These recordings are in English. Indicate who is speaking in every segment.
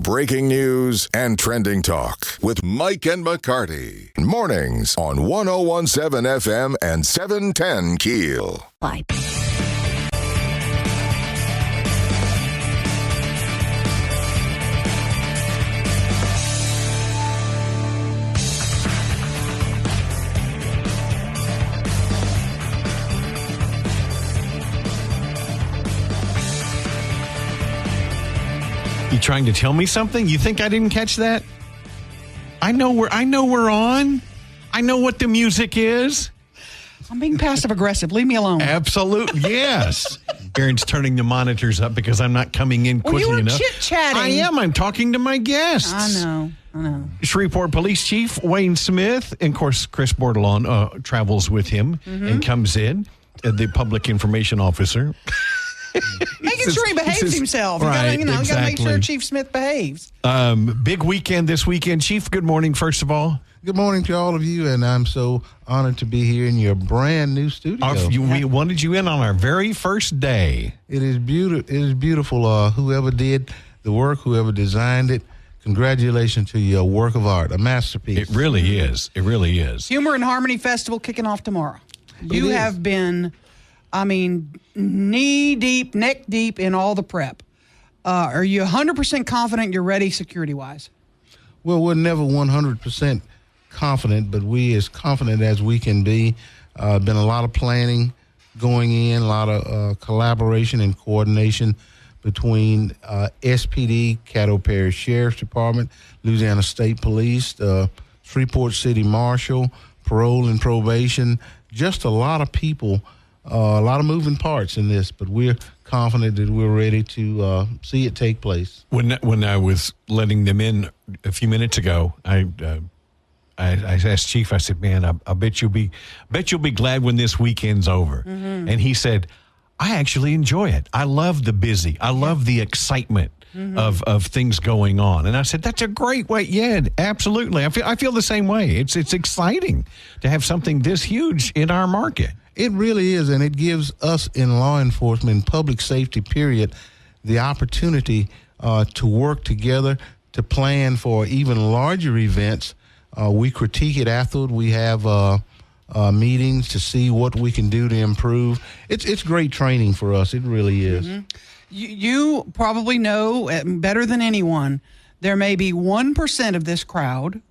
Speaker 1: breaking news and trending talk with Mike and McCarty. Mornings on 101.7 FM and 710 KEEL.
Speaker 2: Bye.
Speaker 3: You trying to tell me something? You think I didn't catch that? I know we're on. I know what the music is.
Speaker 4: I'm being passive aggressive. Leave me alone.
Speaker 3: Absolutely, yes. Aaron's turning the monitors up because I'm not coming in quickly enough.
Speaker 4: You were chit-chatting.
Speaker 3: I am. I'm talking to my guests.
Speaker 4: I know.
Speaker 3: Shreveport Police Chief Wayne Smith, and of course Chris Bordelon travels with him and comes in, the public information officer.
Speaker 4: Making sure he behaves himself.
Speaker 3: Right,
Speaker 4: you got to
Speaker 3: exactly.
Speaker 4: make sure Chief Smith behaves.
Speaker 3: Big weekend this weekend. Chief, good morning, first of all.
Speaker 5: Good morning to all of you, and I'm so honored to be here in your brand new studio.
Speaker 3: We wanted you in on our very first day.
Speaker 5: It is beautiful. Whoever did the work, whoever designed it, congratulations to you. A work of art, a masterpiece.
Speaker 3: It really is. It really is.
Speaker 4: Humor and Harmony Festival kicking off tomorrow. You have been, knee deep, neck deep in all the prep. Are you 100% confident you're ready security-wise?
Speaker 5: Well, we're never 100% confident, but we as confident as we can be. Been a lot of planning going in, a lot of collaboration and coordination between SPD, Caddo Parish Sheriff's Department, Louisiana State Police, Shreveport City Marshal, Parole and Probation. Just a lot of people, a lot of moving parts in this, but we're confident that we're ready to see it take place.
Speaker 3: When I was letting them in a few minutes ago, I asked Chief. I said, "Man, I bet you'll be glad when this weekend's over." Mm-hmm. And he said, "I actually enjoy it. I love the busy. I love the excitement of things going on." And I said, "That's a great way." Yeah, absolutely. I feel the same way. It's exciting to have something this huge in our market.
Speaker 5: It really is, and it gives us in law enforcement, public safety, period, the opportunity to work together to plan for even larger events. We critique it afterward. We have meetings to see what we can do to improve. It's great training for us. It really is.
Speaker 4: Mm-hmm. You probably know better than anyone, there may be 1% of this crowd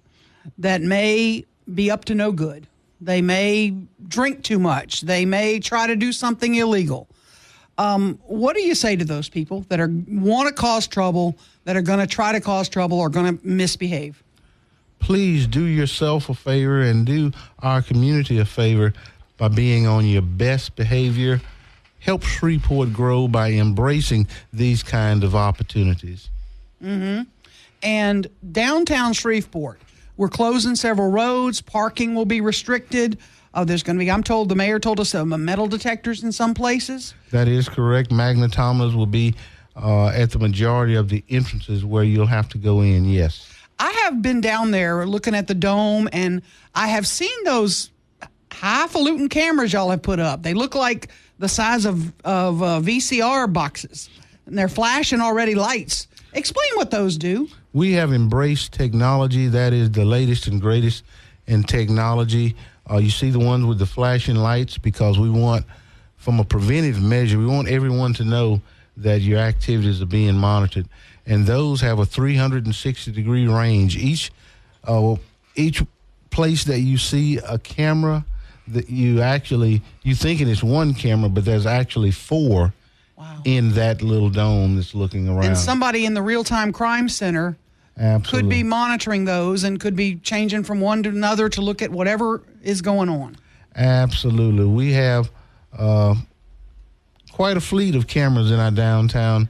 Speaker 4: that may be up to no good. They may drink too much. They may try to do something illegal. What do you say to those people that want to cause trouble, that are going to try to cause trouble or going to misbehave?
Speaker 5: Please do yourself a favor and do our community a favor by being on your best behavior. Help Shreveport grow by embracing these kind of opportunities.
Speaker 4: Mm-hmm. And downtown Shreveport, we're closing several roads. Parking will be restricted. There's going to be, I'm told, the mayor told us, metal detectors in some places.
Speaker 5: That is correct. Magnetometers will be at the majority of the entrances where you'll have to go in, yes.
Speaker 4: I have been down there looking at the dome, and I have seen those highfalutin cameras y'all have put up. They look like the size of VCR boxes, and they're flashing already lights. Explain what those do.
Speaker 5: We have embraced technology that is the latest and greatest in technology. You see the ones with the flashing lights because we want, from a preventive measure, we want everyone to know that your activities are being monitored. And those have a 360-degree range. Each place that you see a camera, that you thinking it's one camera, but there's actually four in that little dome that's looking around.
Speaker 4: And somebody in the real-time crime center could be monitoring those and could be changing from one to another to look at whatever is going on.
Speaker 5: Absolutely. We have quite a fleet of cameras in our downtown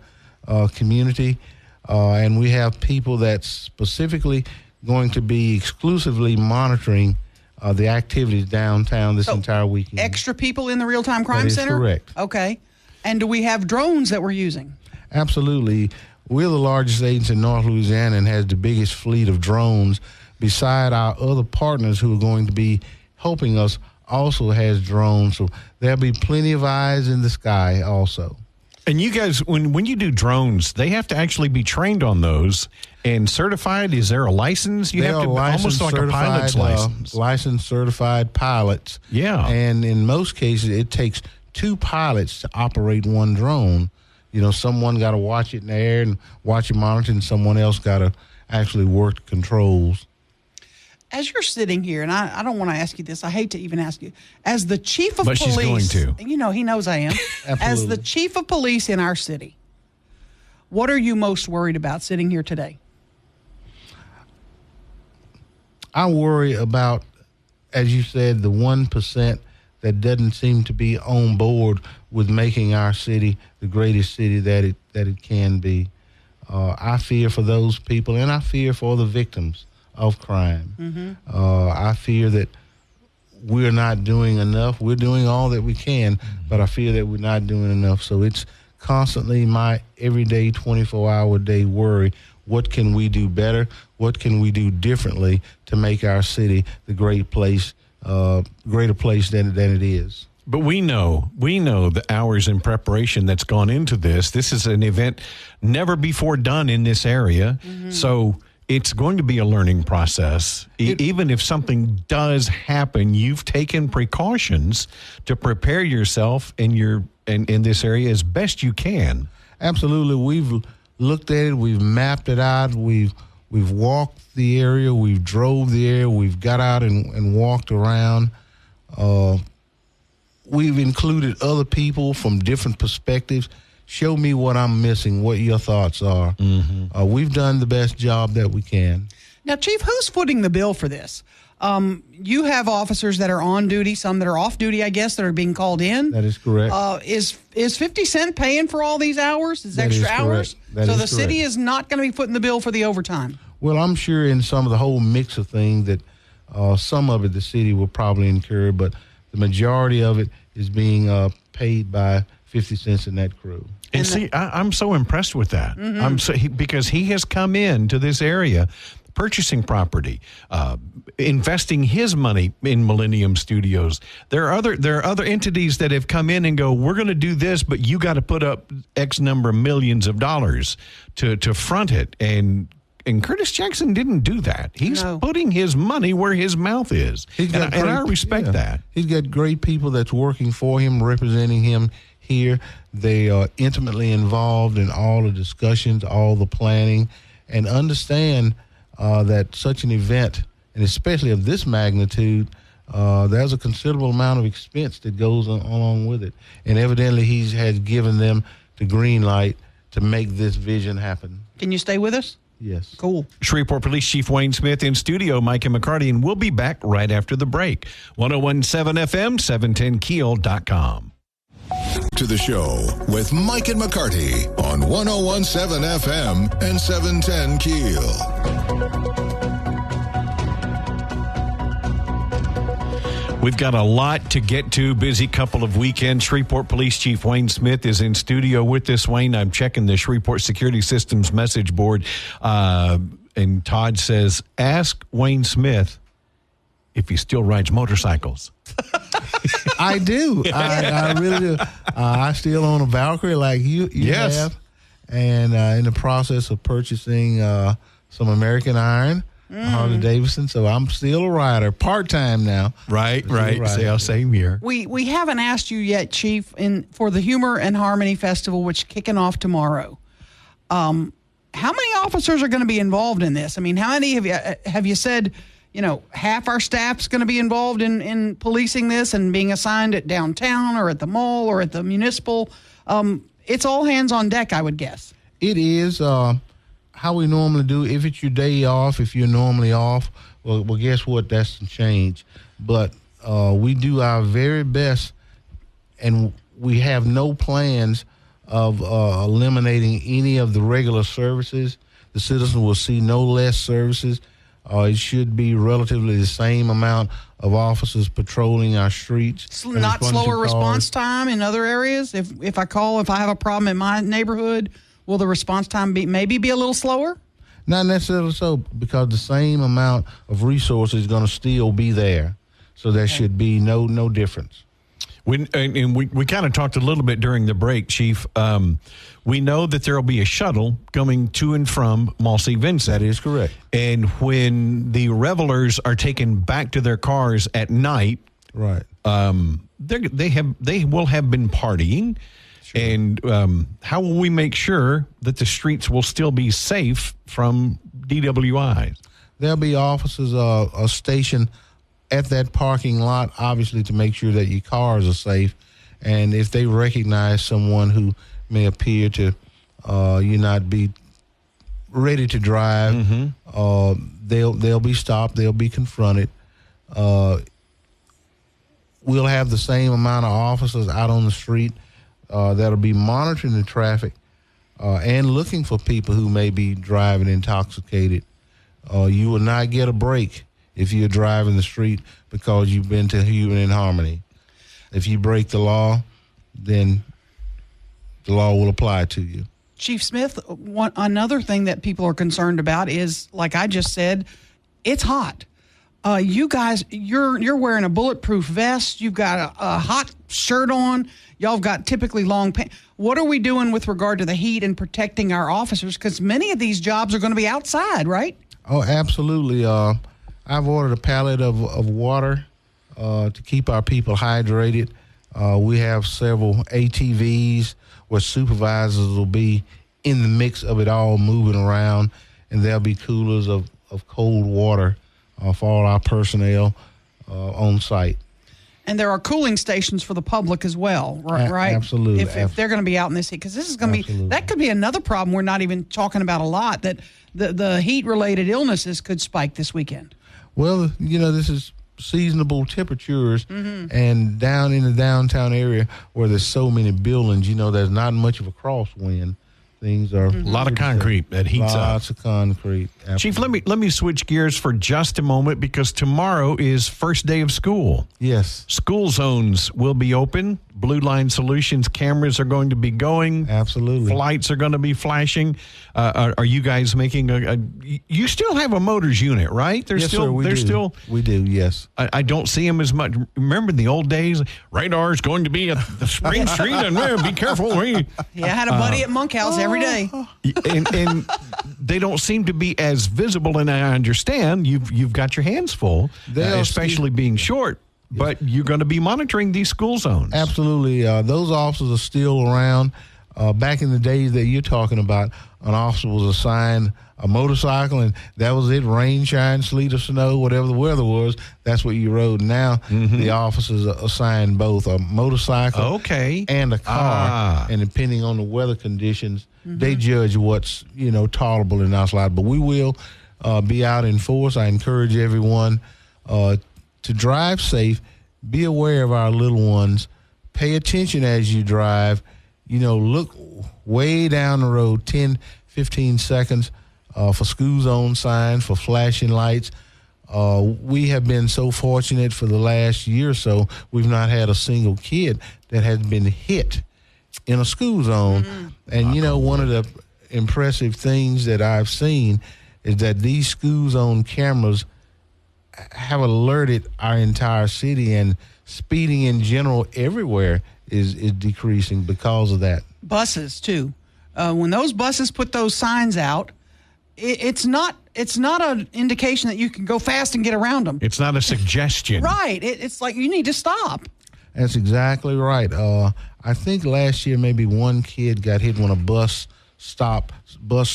Speaker 5: community. And we have people that's specifically going to be exclusively monitoring the activities downtown this entire weekend.
Speaker 4: Extra people in the real-time crime center?
Speaker 5: That is correct.
Speaker 4: Okay. And do we have drones that we're using?
Speaker 5: Absolutely. We're the largest agency in North Louisiana and has the biggest fleet of drones. Beside our other partners who are going to be helping us also has drones. So there'll be plenty of eyes in the sky also.
Speaker 3: And you guys, when you do drones, they have to actually be trained on those and certified. Is there a license? You
Speaker 5: They
Speaker 3: have
Speaker 5: are
Speaker 3: to almost like a pilot's license.
Speaker 5: Licensed, certified pilots.
Speaker 3: Yeah.
Speaker 5: And in most cases, it takes 2 pilots to operate one drone. Someone got to watch it in the air and watch it monitor, and someone else got to actually work the controls.
Speaker 4: As you're sitting here, and I don't want to ask you this, I hate to even ask you, as the chief of
Speaker 3: But
Speaker 4: police,
Speaker 3: she's going to.
Speaker 4: He knows I am. As the chief of police in our city, what are you most worried about sitting here today?
Speaker 5: I worry about, as you said, the 1% that doesn't seem to be on board with making our city the greatest city that it can be. I fear for those people, and I fear for the victims of crime.
Speaker 4: Mm-hmm.
Speaker 5: I fear that we're not doing enough. We're doing all that we can, but I fear that we're not doing enough. So it's constantly my everyday 24-hour-a-day worry. What can we do better? What can we do differently to make our city the greater place than it is?
Speaker 3: But we know the hours in preparation that's gone into this. This is an event never before done in this area. Mm-hmm. So it's going to be a learning process. Even if something does happen, you've taken precautions to prepare yourself in this area as best you can.
Speaker 5: Absolutely. We've looked at it. We've mapped it out. We've walked the area. We've drove the area. We've got out and walked around. We've included other people from different perspectives. Show me what I'm missing, what your thoughts are. Mm-hmm. We've done the best job that we can.
Speaker 4: Now, Chief, who's footing the bill for this? You have officers that are on duty, some that are off duty, I guess, that are being called in.
Speaker 5: That is correct.
Speaker 4: Is 50 Cent paying for all these hours? Is extra hours? So the city is not going to be footing the bill for the overtime?
Speaker 5: Well, I'm sure in some of the whole mix of things that some of it the city will probably incur, but the majority of it is being paid by 50 Cent and that crew.
Speaker 3: And see, I'm so impressed with that. Mm-hmm. Because he has come into this area, purchasing property, investing his money in Millennium Studios. There are other entities that have come in and go, we're going to do this, but you got to put up X number of millions of dollars to front it. And Curtis Jackson didn't do that. He's putting his money where his mouth is. And I respect that.
Speaker 5: He's got great people that's working for him, representing him here. They are intimately involved in all the discussions, all the planning, and understand that such an event, and especially of this magnitude, there's a considerable amount of expense that goes along with it. And evidently he has given them the green light to make this vision happen.
Speaker 4: Can you stay with us?
Speaker 5: Yes.
Speaker 4: Cool.
Speaker 3: Shreveport Police Chief Wayne Smith in studio, Mike and McCarty, and we'll be back right after the break. 101.7 FM, 710keel.com.
Speaker 1: To the show with Mike and McCarty on 101.7 FM and 710 Keel.
Speaker 3: We've got a lot to get to. Busy couple of weekends. Shreveport Police Chief Wayne Smith is in studio with us. Wayne, I'm checking the Shreveport Security Systems message board, and Todd says, ask Wayne Smith if he still rides motorcycles.
Speaker 5: I do. I really do. I still own a Valkyrie like you
Speaker 3: yes.
Speaker 5: have, and in the process of purchasing some American Iron, Harley Davidson. So I'm still a rider, part-time now.
Speaker 3: Right. Same here.
Speaker 4: We haven't asked you yet, Chief, for the Humor and Harmony Festival, which is kicking off tomorrow. How many officers are going to be involved in this? I mean, how many have you said, half our staff's going to be involved in policing this and being assigned at downtown or at the mall or at the municipal? It's all hands on deck, I would guess.
Speaker 5: It is how we normally do. If it's your day off, if you're normally off, well, guess what? That's the change. But we do our very best, and we have no plans of eliminating any of the regular services. The citizens will see no less services. It should be relatively the same amount of officers patrolling our streets.
Speaker 4: Not slower response time in other areas? If I have a problem in my neighborhood, will the response time maybe be a little slower?
Speaker 5: Not necessarily so, because the same amount of resources is going to still be there. So there should be no difference.
Speaker 3: We kind of talked a little bit during the break, Chief. We know that there will be a shuttle coming to and from Mossy Vincent.
Speaker 5: That is correct.
Speaker 3: And when the revelers are taken back to their cars at night,
Speaker 5: right,
Speaker 3: they will have been partying. Sure. And how will we make sure that the streets will still be safe from DWIs?
Speaker 5: There'll be officers stationed at that parking lot, obviously, to make sure that your cars are safe. And if they recognize someone who may appear to you not be ready to drive, they'll be stopped. They'll be confronted. We'll have the same amount of officers out on the street that'll be monitoring the traffic and looking for people who may be driving intoxicated. You will not get a break if you're driving the street because you've been to Human in Harmony. If you break the law, then the law will apply to you.
Speaker 4: Chief Smith, another thing that people are concerned about is, like I just said, it's hot. You guys, you're wearing a bulletproof vest. You've got a hot shirt on. Y'all have got typically long pants. What are we doing with regard to the heat and protecting our officers? Because many of these jobs are going to be outside, right?
Speaker 5: Oh, absolutely. I've ordered a pallet of water to keep our people hydrated. We have several ATVs where supervisors will be in the mix of it all, moving around, and there'll be coolers of cold water for all our personnel on site.
Speaker 4: And there are cooling stations for the public as well, right?
Speaker 5: Absolutely.
Speaker 4: If they're going to be out in this heat, because this is going to be, that could be another problem we're not even talking about a lot, that the heat-related illnesses could spike this weekend.
Speaker 5: Well, this is seasonable temperatures, and down in the downtown area where there's so many buildings, there's not much of a crosswind. Things are
Speaker 3: a lot of concrete that heats up.
Speaker 5: Lots of concrete. Absolutely.
Speaker 3: Chief, let me switch gears for just a moment because tomorrow is first day of school.
Speaker 5: Yes.
Speaker 3: School zones will be open. Blue Line Solutions cameras are going to be going.
Speaker 5: Absolutely.
Speaker 3: Flights are going to be flashing. Are you guys making you still have a motors unit, right?
Speaker 5: Yes, sir, we do. We do, yes.
Speaker 3: I don't see them as much. Remember in the old days, radar is going to be at the Spring Street and be careful.
Speaker 4: Yeah, I had a buddy at Monkhouse every day.
Speaker 3: And they don't seem to be as visible, and I understand you've got your hands full, especially being short. But you're going to be monitoring these school zones.
Speaker 5: Absolutely. Those officers are still around. Back in the days that you're talking about, an officer was assigned a motorcycle, and that was it. Rain, shine, sleet, or snow, whatever the weather was, that's what you rode. Now the officers are assigned both a motorcycle and a car. And depending on the weather conditions, they judge what's tolerable and not allowed. But we will be out in force. I encourage everyone to drive safe, be aware of our little ones, pay attention as you drive, look way down the road, 10, 15 seconds for school zone signs, for flashing lights. We have been so fortunate for the last year or so, we've not had a single kid that has been hit in a school zone. And, one of the impressive things that I've seen is that these school zone cameras have alerted our entire city, and speeding in general everywhere is decreasing because of that.
Speaker 4: Buses too. When those buses put those signs out, it's not an indication that you can go fast and get around them.
Speaker 3: It's not a suggestion. Right.
Speaker 4: It's like you need to stop.
Speaker 5: That's exactly right. I think last year maybe one kid got hit when a bus stopped. Bus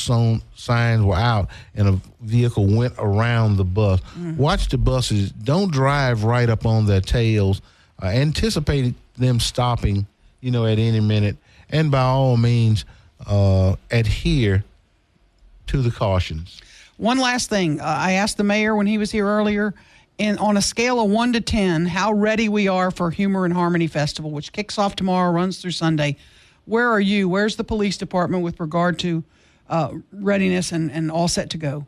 Speaker 5: signs were out, and a vehicle went around the bus. Watch the buses. Don't drive right up on their tails. Anticipate them stopping, at any minute. And by all means, adhere to the cautions.
Speaker 4: One last thing. I asked the mayor when he was here earlier, and on a scale of 1 to 10, how ready we are for Humor and Harmony Festival, which kicks off tomorrow, runs through Sunday. Where are you? Where's the police department with regard to readiness and all set to go?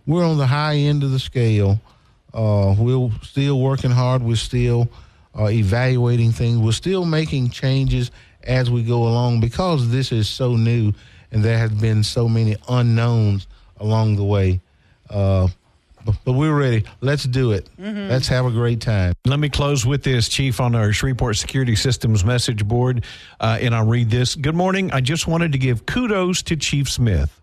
Speaker 5: We're on the high end of the scale. We're still working hard. We're still evaluating things. We're still making changes as we go along because this is so new and there have been so many unknowns along the way. But we're ready. Let's do it. Let's have a great time.
Speaker 3: Let me close with this, Chief, on our Shreveport Security Systems message board, and I'll read this. Good morning. I just wanted to give kudos to Chief Smith.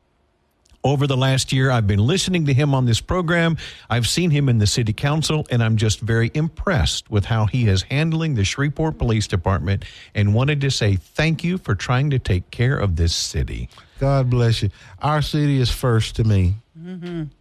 Speaker 3: Over the last year, I've been listening to him on this program. I've seen him in the city council, and I'm just very impressed with how he is handling the Shreveport Police Department, and wanted to say thank you for trying to take care of this city.
Speaker 5: God bless you. Our city is first to me.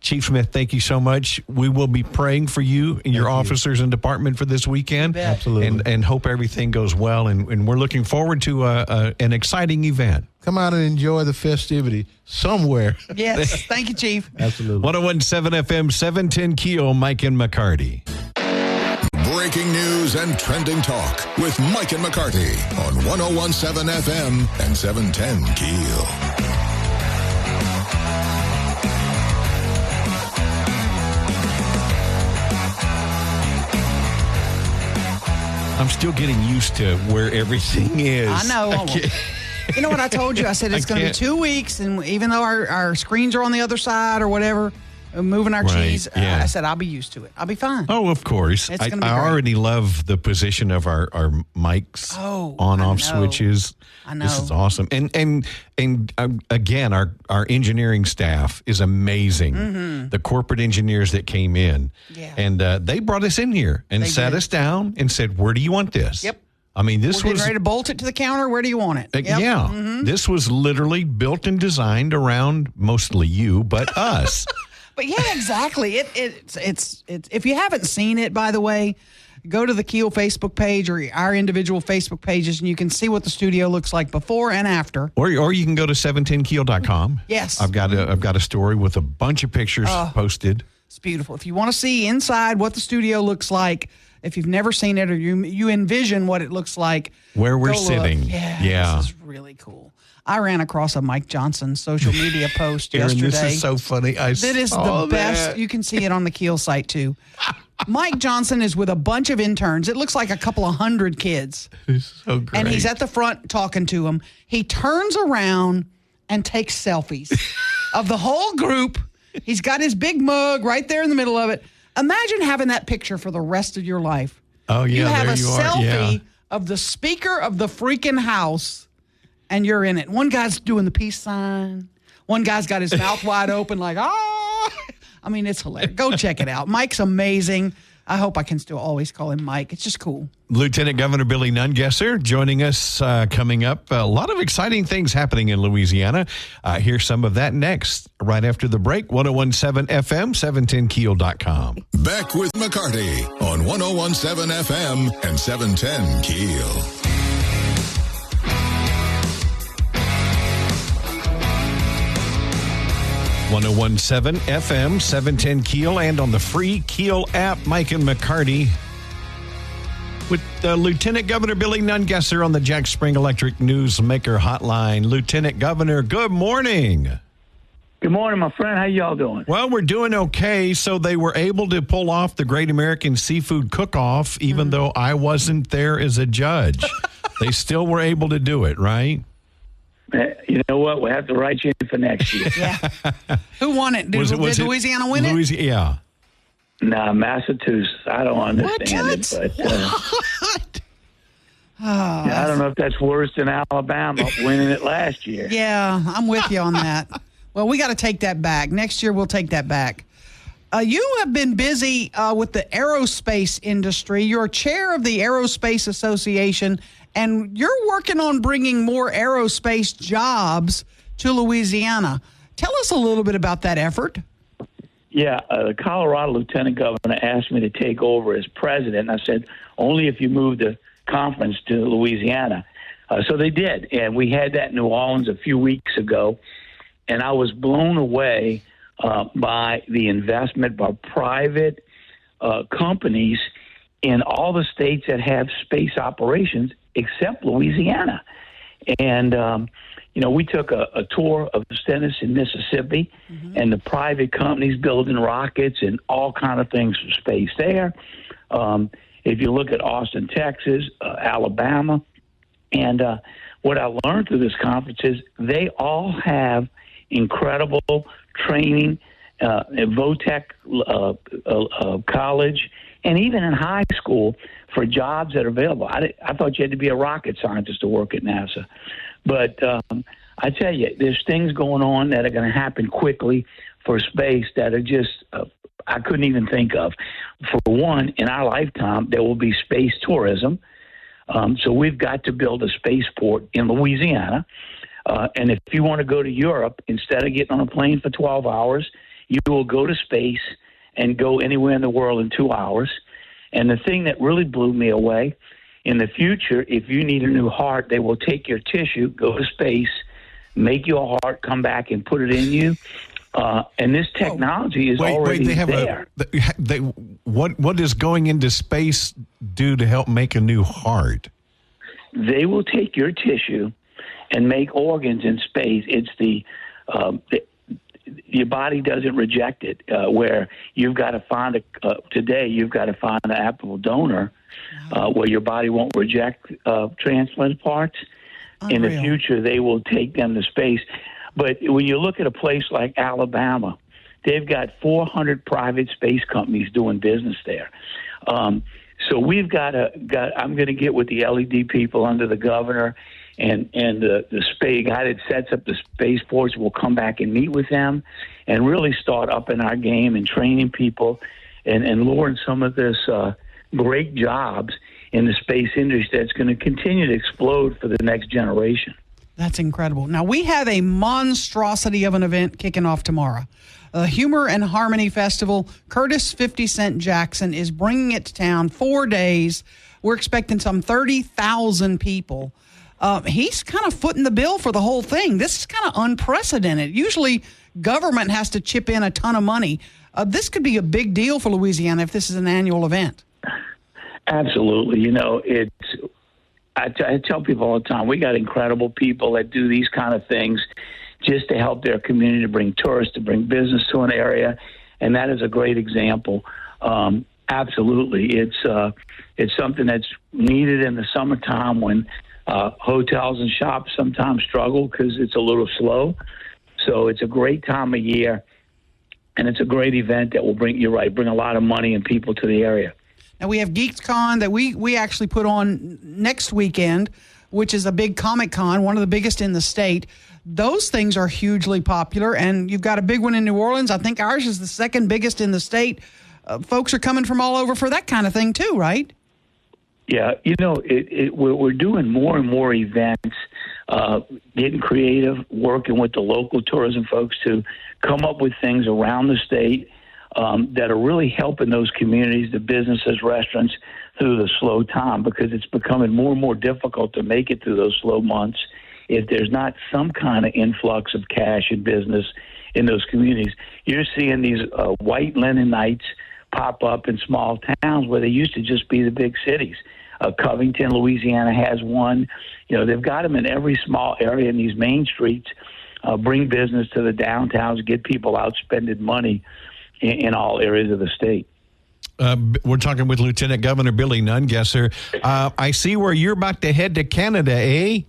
Speaker 3: Chief Smith, thank you so much. We will be praying for you and your officers and department for this weekend.
Speaker 5: Absolutely.
Speaker 3: And hope everything goes well. And we're looking forward to an exciting event.
Speaker 5: Come out and enjoy the festivity somewhere.
Speaker 4: Yes. Thank you, Chief.
Speaker 5: Absolutely.
Speaker 3: 101.7 FM, 710 KEEL, Mike and McCarty.
Speaker 1: Breaking news and trending talk with Mike and McCarty on 101.7 FM and 710 KEEL.
Speaker 3: I'm still getting used to where everything is.
Speaker 4: I know. You know what I told you? I said it's going to be 2 weeks, and even though our screens are on the other side or whatever, moving our cheese, I said I'll be used to it. I'll be fine.
Speaker 3: Oh, of course.
Speaker 4: It's gonna be
Speaker 3: I
Speaker 4: great.
Speaker 3: already love the position of our mics on-off switches.
Speaker 4: I know.
Speaker 3: This is awesome. And again, our engineering staff is amazing. The corporate engineers that came in.
Speaker 4: Yeah.
Speaker 3: And they brought us in here and sat us down and said, where do you want this?
Speaker 4: Yep.
Speaker 3: I mean, this
Speaker 4: We're
Speaker 3: was
Speaker 4: getting ready to bolt it to the counter. Where do you want it? Yep.
Speaker 3: This was literally built and designed around mostly you, but us.
Speaker 4: But yeah, exactly. It's if you haven't seen it, by the way, go to the KEEL Facebook page or our individual Facebook pages, and you can see what the studio looks like before and after.
Speaker 3: Or you can go to 710keel.com.
Speaker 4: Yes.
Speaker 3: I've got a story with a bunch of pictures posted.
Speaker 4: It's beautiful. If you want to see inside what the studio looks like, if you've never seen it or you envision what it looks like,
Speaker 3: where we're
Speaker 4: go look.
Speaker 3: sitting.
Speaker 4: Yeah. This is really cool. I ran across a Mike Johnson social media post
Speaker 3: Aaron,
Speaker 4: yesterday.
Speaker 3: this is so funny.
Speaker 4: That is the best.
Speaker 3: That.
Speaker 4: You can see it on the KEEL site, too. Mike Johnson is with a bunch of interns. It looks like a couple of hundred kids.
Speaker 3: It's so great.
Speaker 4: And he's at the front talking to them. He turns around and takes selfies of the whole group. He's got his big mug right there in the middle of it. Imagine having that picture for the rest of your life.
Speaker 3: Oh, yeah,
Speaker 4: you have
Speaker 3: there
Speaker 4: a
Speaker 3: you are.
Speaker 4: selfie
Speaker 3: Yeah.
Speaker 4: of the Speaker of the freaking House, and you're in it. One guy's doing the peace sign. One guy's got his mouth wide open like, ah. I mean, it's hilarious. Go check it out. Mike's amazing. I hope I can still always call him Mike. It's just cool.
Speaker 3: Lieutenant Governor Billy Nungesser joining us coming up. A lot of exciting things happening in Louisiana. Here's some of that next, right after the break. 101.7 FM, 710keel.com.
Speaker 1: Back with McCarty on 101.7 FM and 710 KEEL.
Speaker 3: .101.7 FM, 710 KEEL, and on the free KEEL app, Mike and McCarty with Lieutenant Governor Billy Nungesser on the Jack Spring Electric Newsmaker Hotline. Lieutenant Governor, good morning.
Speaker 2: Good morning, my friend. How y'all doing?
Speaker 3: Well, we're doing okay. So they were able to pull off the Great American Seafood Cook-Off, even though I wasn't there as a judge. They still were able to do it, right?
Speaker 2: You know what? We'll have to write you in for next year.
Speaker 4: Yeah. Who won it? Did Louisiana win it?
Speaker 3: Yeah.
Speaker 2: Nah, Massachusetts. I don't understand it. But
Speaker 4: What?
Speaker 2: I don't know if that's worse than Alabama winning it last year.
Speaker 4: Yeah, I'm with you on that. Well, we got to take that back. Next year, we'll take that back. You have been busy with the aerospace industry. You're chair of the Aerospace Association, and you're working on bringing more aerospace jobs to Louisiana. Tell us a little bit about that effort.
Speaker 2: Yeah, the Colorado Lieutenant Governor asked me to take over as president. I said, only if you move the conference to Louisiana. So they did, and we had that in New Orleans a few weeks ago, and I was blown away by the investment by private companies in all the states that have space operations except Louisiana. And, we took a tour of Stennis in Mississippi, and the private companies building rockets and all kind of things for space there. If you look at Austin, Texas, Alabama, and what I learned through this conference is they all have incredible training Votech College, and even in high school for jobs that are available. I thought you had to be a rocket scientist to work at NASA. But I tell you, there's things going on that are going to happen quickly for space that are just I couldn't even think of. For one, in our lifetime, there will be space tourism. So we've got to build a spaceport in Louisiana. And if you want to go to Europe, instead of getting on a plane for 12 hours, you will go to space and go anywhere in the world in 2 hours. And the thing that really blew me away, in the future, if you need a new heart, they will take your tissue, go to space, make you a heart, come back and put it in you. And this technology is already there.
Speaker 3: What does going into space do to help make a new heart?
Speaker 2: They will take your tissue and make organs in space. It's your body doesn't reject it. Where you've got to find today, you've got to find an applicable donor where your body won't reject transplant parts. Unreal. In the future, they will take them to space. But when you look at a place like Alabama, they've got 400 private space companies doing business there. So we've got I'm going to get with the LED people under the governor and the space guy that sets up the spaceports. Will come back and meet with them and really start up in our game and training people and luring some of this great jobs in the space industry that's going to continue to explode for the next generation.
Speaker 4: That's incredible. Now, we have a monstrosity of an event kicking off tomorrow. The Humor and Harmony Festival. Curtis 50 Cent Jackson is bringing it to town 4 days. We're expecting some 30,000 people. He's kind of footing the bill for the whole thing. This is kind of unprecedented. Usually, government has to chip in a ton of money. This could be a big deal for Louisiana if this is an annual event.
Speaker 2: Absolutely. You know, I tell people all the time, we got incredible people that do these kind of things just to help their community, to bring tourists, to bring business to an area, and that is a great example. Absolutely. It's something that's needed in the summertime when hotels and shops sometimes struggle because it's a little slow. So it's a great time of year, and it's a great event that will bring a lot of money and people to the area.
Speaker 4: Now, we have GeeksCon that we actually put on next weekend, which is a big Comic Con, one of the biggest in the state. Those things are hugely popular, and you've got a big one in New Orleans. I think ours is the second biggest in the state. Folks are coming from all over for that kind of thing too, right?
Speaker 2: Yeah, you know, we're doing more and more events, getting creative, working with the local tourism folks to come up with things around the state that are really helping those communities, the businesses, restaurants, through the slow time, because it's becoming more and more difficult to make it through those slow months if there's not some kind of influx of cash and business in those communities. You're seeing these white linen nights pop up in small towns where they used to just be the big cities. Covington, Louisiana has one. You know, they've got them in every small area in these main streets, bring business to the downtowns, get people out spending money in all areas of the state.
Speaker 3: We're talking with Lieutenant Governor Billy Nungesser. I see where you're about to head to Canada, eh?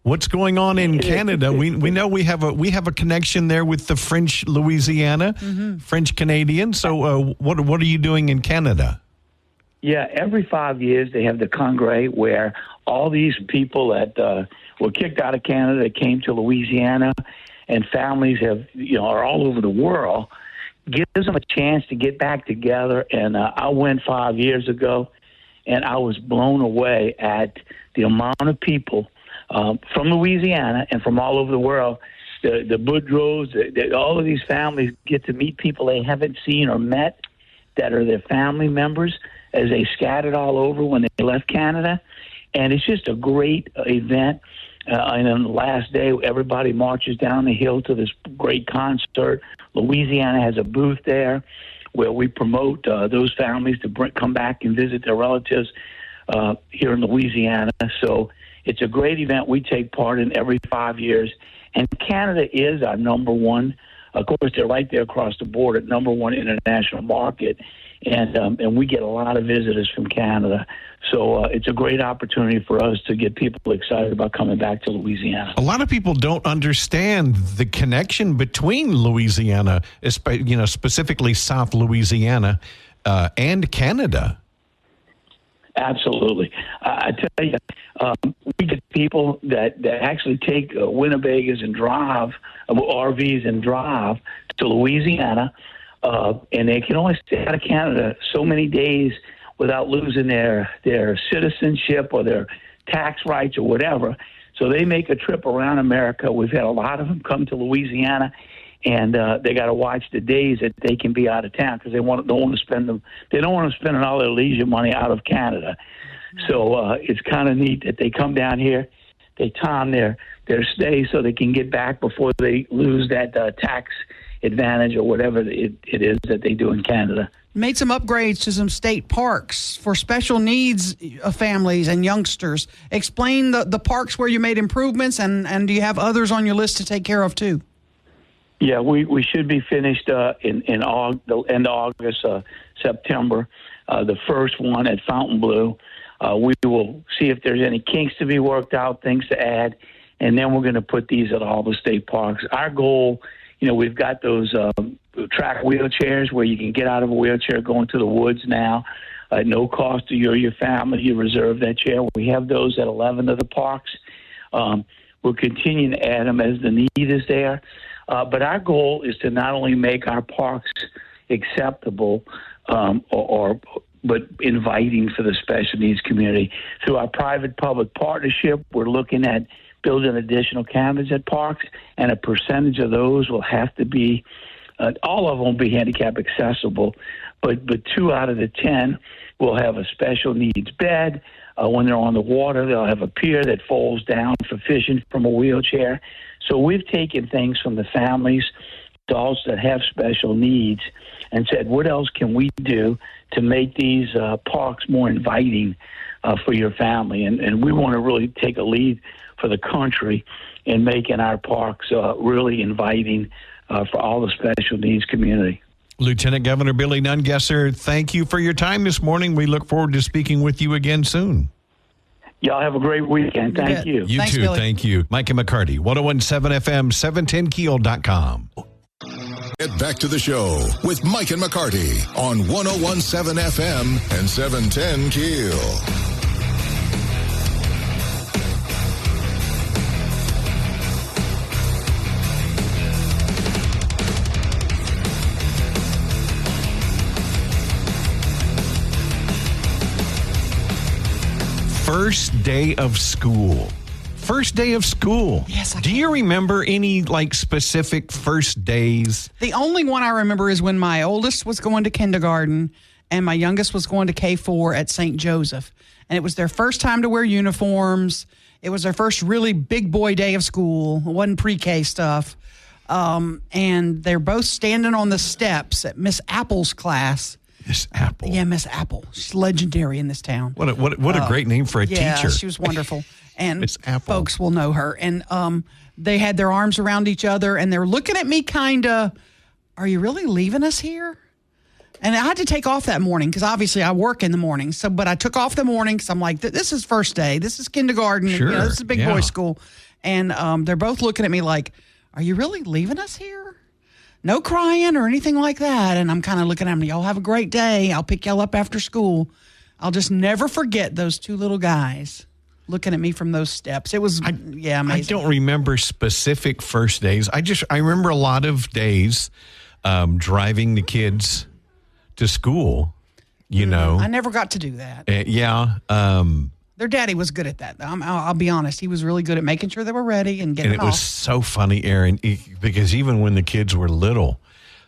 Speaker 3: What's going on in Canada? We know we have a connection there with the French Louisiana, French Canadian. So what are you doing in Canada?
Speaker 2: Yeah, every 5 years they have the Congrès where all these people that were kicked out of Canada came to Louisiana, and families are all over the world. Gives them a chance to get back together. And I went 5 years ago, and I was blown away at the amount of people from Louisiana and from all over the world. The Boudreaux, all of these families get to meet people they haven't seen or met that are their family members as they scattered all over when they left Canada. And it's just a great event. And on the last day, everybody marches down the hill to this great concert. Louisiana has a booth there where we promote those families to come back and visit their relatives here in Louisiana. So it's a great event we take part in every 5 years. And Canada is our number one. Of course, they're right there across the border, number one international market. and we get a lot of visitors from Canada. So it's a great opportunity for us to get people excited about coming back to Louisiana.
Speaker 3: A lot of people don't understand the connection between Louisiana, specifically South Louisiana, and Canada.
Speaker 2: Absolutely. I tell you, we get people that actually take Winnebago's and drive, RVs and drive to Louisiana, and they can only stay out of Canada so many days without losing their citizenship or their tax rights or whatever. So they make a trip around America. We've had a lot of them come to Louisiana, and they got to watch the days that they can be out of town because they don't want to spend them. They don't want to spend all their leisure money out of Canada. So it's kind of neat that they come down here, they time their stay so they can get back before they lose that tax advantage or whatever it is that they do in Canada.
Speaker 4: Made some upgrades to some state parks for special needs families and youngsters. Explain the parks where you made improvements, and do you have others on your list to take care of too?
Speaker 2: Yeah, we should be finished the end of August, September. The first one at Fontainebleau. We will see if there's any kinks to be worked out, things to add, and then we're going to put these at all the state parks. Our goal, we've got those track wheelchairs where you can get out of a wheelchair, go into the woods now at no cost to you or your family. You reserve that chair. We have those at 11 of the parks. We'll continue to add them as the need is there. But our goal is to not only make our parks acceptable but inviting for the special needs community. Through our private-public partnership, we're looking at building additional cabins at parks, and a percentage of those will have to be, all of them will be handicap accessible, but 2 out of the 10 will have a special needs bed. When they're on the water, they'll have a pier that folds down for fishing from a wheelchair. So we've taken things from the families, adults that have special needs, and said, what else can we do to make these parks more inviting for your family? And we want to really take a lead for the country in making our parks really inviting for all the special needs community.
Speaker 3: Lieutenant Governor Billy Nungesser, thank you for your time this morning. We look forward to speaking with you again soon.
Speaker 2: Y'all have a great weekend. Thank you.
Speaker 3: You
Speaker 4: Thanks,
Speaker 3: too.
Speaker 4: Billy.
Speaker 3: Thank you. Mike and McCarty, 1017 FM, 710keel.com.
Speaker 1: Get back to the show with Mike and McCarty on 1017 FM and 710 KEEL.
Speaker 3: First day of school. First day of school.
Speaker 4: Yes, I
Speaker 3: Do you remember any specific first days?
Speaker 4: The only one I remember is when my oldest was going to kindergarten and my youngest was going to K4 at St. Joseph. And it was their first time to wear uniforms. It was their first really big boy day of school. It wasn't pre-K stuff. And they're both standing on the steps at Miss Apple's class.
Speaker 3: Miss Apple.
Speaker 4: Yeah, Miss Apple. She's legendary in this town.
Speaker 3: What a great name for a teacher.
Speaker 4: Yeah, she was wonderful. And
Speaker 3: Miss Apple.
Speaker 4: Folks will know her. And they had their arms around each other, and they're looking at me kind of, are you really leaving us here? And I had to take off that morning because obviously I work in the morning. But I took off the morning because I'm like, this is first day. This is kindergarten.
Speaker 3: Sure.
Speaker 4: This is big boy school. And they're both looking at me like, are you really leaving us here? No crying or anything like that. And I'm kind of looking at them. Y'all have a great day. I'll pick y'all up after school. I'll just never forget those two little guys looking at me from those steps. It was, amazing.
Speaker 3: I don't remember specific first days. I remember a lot of days driving the kids to school,
Speaker 4: I never got to do that. Their daddy was good at that. I'll be honest. He was really good at making sure they were ready and getting
Speaker 3: them off. And it was so funny, Aaron, because even when the kids were little,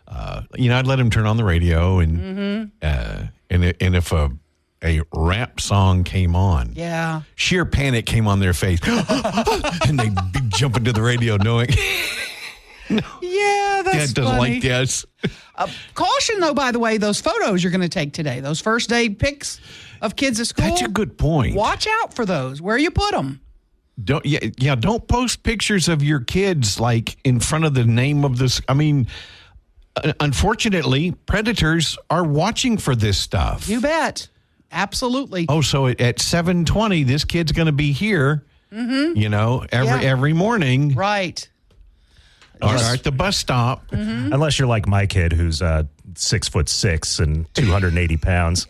Speaker 3: I'd let them turn on the radio, and if a rap song came on, sheer panic came on their face, and they'd be jumping to the radio knowing.
Speaker 4: Yeah, that's
Speaker 3: Dad doesn't
Speaker 4: funny.
Speaker 3: like this.
Speaker 4: Caution, though, by the way, those photos you're going to take today, those first day pics of kids at school.
Speaker 3: That's a good point.
Speaker 4: Watch out for those. Where you put them.
Speaker 3: Don't post pictures of your kids in front of the name of this. I mean, unfortunately, predators are watching for this stuff.
Speaker 4: You bet. Absolutely.
Speaker 3: Oh, so at 7:20, this kid's going to be here, every morning.
Speaker 4: Right.
Speaker 3: Or at the bus stop.
Speaker 6: Mm-hmm. Unless you're like my kid who's 6'6" and 280 pounds.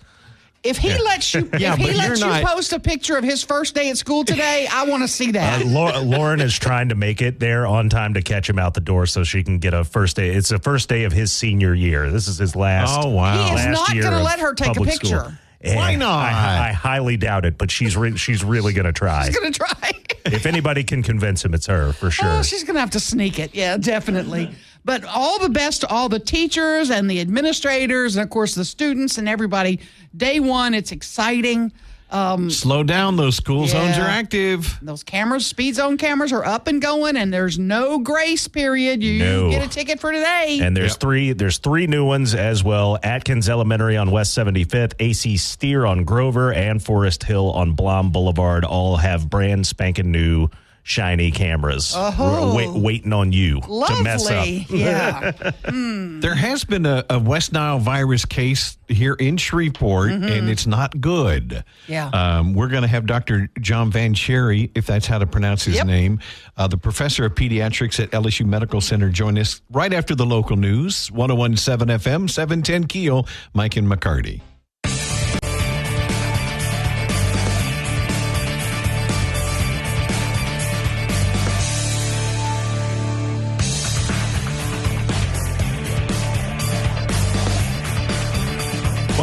Speaker 4: If he lets you, post a picture of his first day at school today, I want to see that.
Speaker 6: Lauren is trying to make it there on time to catch him out the door so she can get a first day. It's the first day of his senior year. This is his last.
Speaker 3: Oh wow!
Speaker 4: He is not going to let her take a picture.
Speaker 3: Why not?
Speaker 6: I highly doubt it, but she's really going to try.
Speaker 4: She's going to try.
Speaker 6: If anybody can convince him, it's her for sure.
Speaker 4: Oh, she's going to have to sneak it. Yeah, definitely. But all the best to all the teachers and the administrators and, of course, the students and everybody. Day one, it's exciting.
Speaker 3: Slow down. Those school zones are active.
Speaker 4: Those cameras, speed zone cameras are up and going, and there's no grace period. You get a ticket for today.
Speaker 6: And there's three new ones as well. Atkins Elementary on West 75th, AC Steer on Grover, and Forest Hill on Blom Boulevard all have brand spanking new shiny cameras waiting on you to mess up.
Speaker 4: Yeah.
Speaker 3: There has been a West Nile virus case here in Shreveport, and it's not good.
Speaker 4: Yeah.
Speaker 3: We're going to have Dr. John Van Cherry, if that's how to pronounce his name, the professor of pediatrics at LSU Medical Center, join us right after the local news. 101.7 FM, 710 KEEL, Mike and McCarty.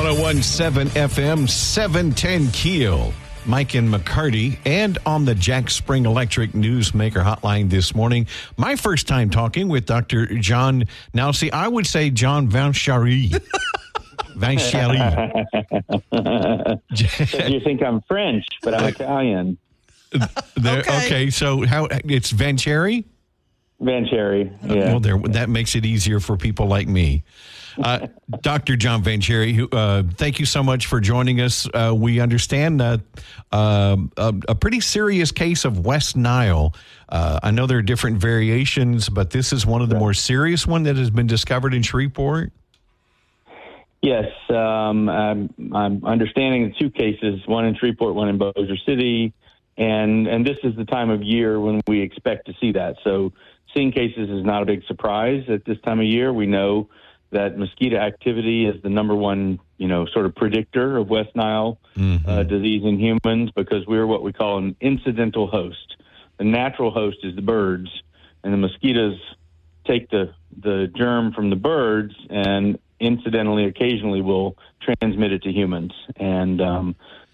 Speaker 3: .17 FM, 710 KEEL. Mike and McCarty, and on the Jack Spring Electric Newsmaker hotline this morning. My first time talking with Dr. John. Now, see, I would say John Van Cherry. Van Cherry.
Speaker 7: You think I'm French, but I'm Italian.
Speaker 3: Okay, so it's Van Cherry?
Speaker 7: Van Cherry, yeah.
Speaker 3: Well, that makes it easier for people like me. Dr. John Van Cherry, thank you so much for joining us. We understand a pretty serious case of West Nile. I know there are different variations, but this is one of the more serious one that has been discovered in Shreveport.
Speaker 7: Yes, I'm understanding the two cases, one in Shreveport, one in Bossier City, and this is the time of year when we expect to see that. So seeing cases is not a big surprise at this time of year. We know that mosquito activity is the number one, sort of predictor of West Nile disease in humans, because we're what we call an incidental host. The natural host is the birds, and the mosquitoes take the germ from the birds and incidentally, occasionally will transmit it to humans. And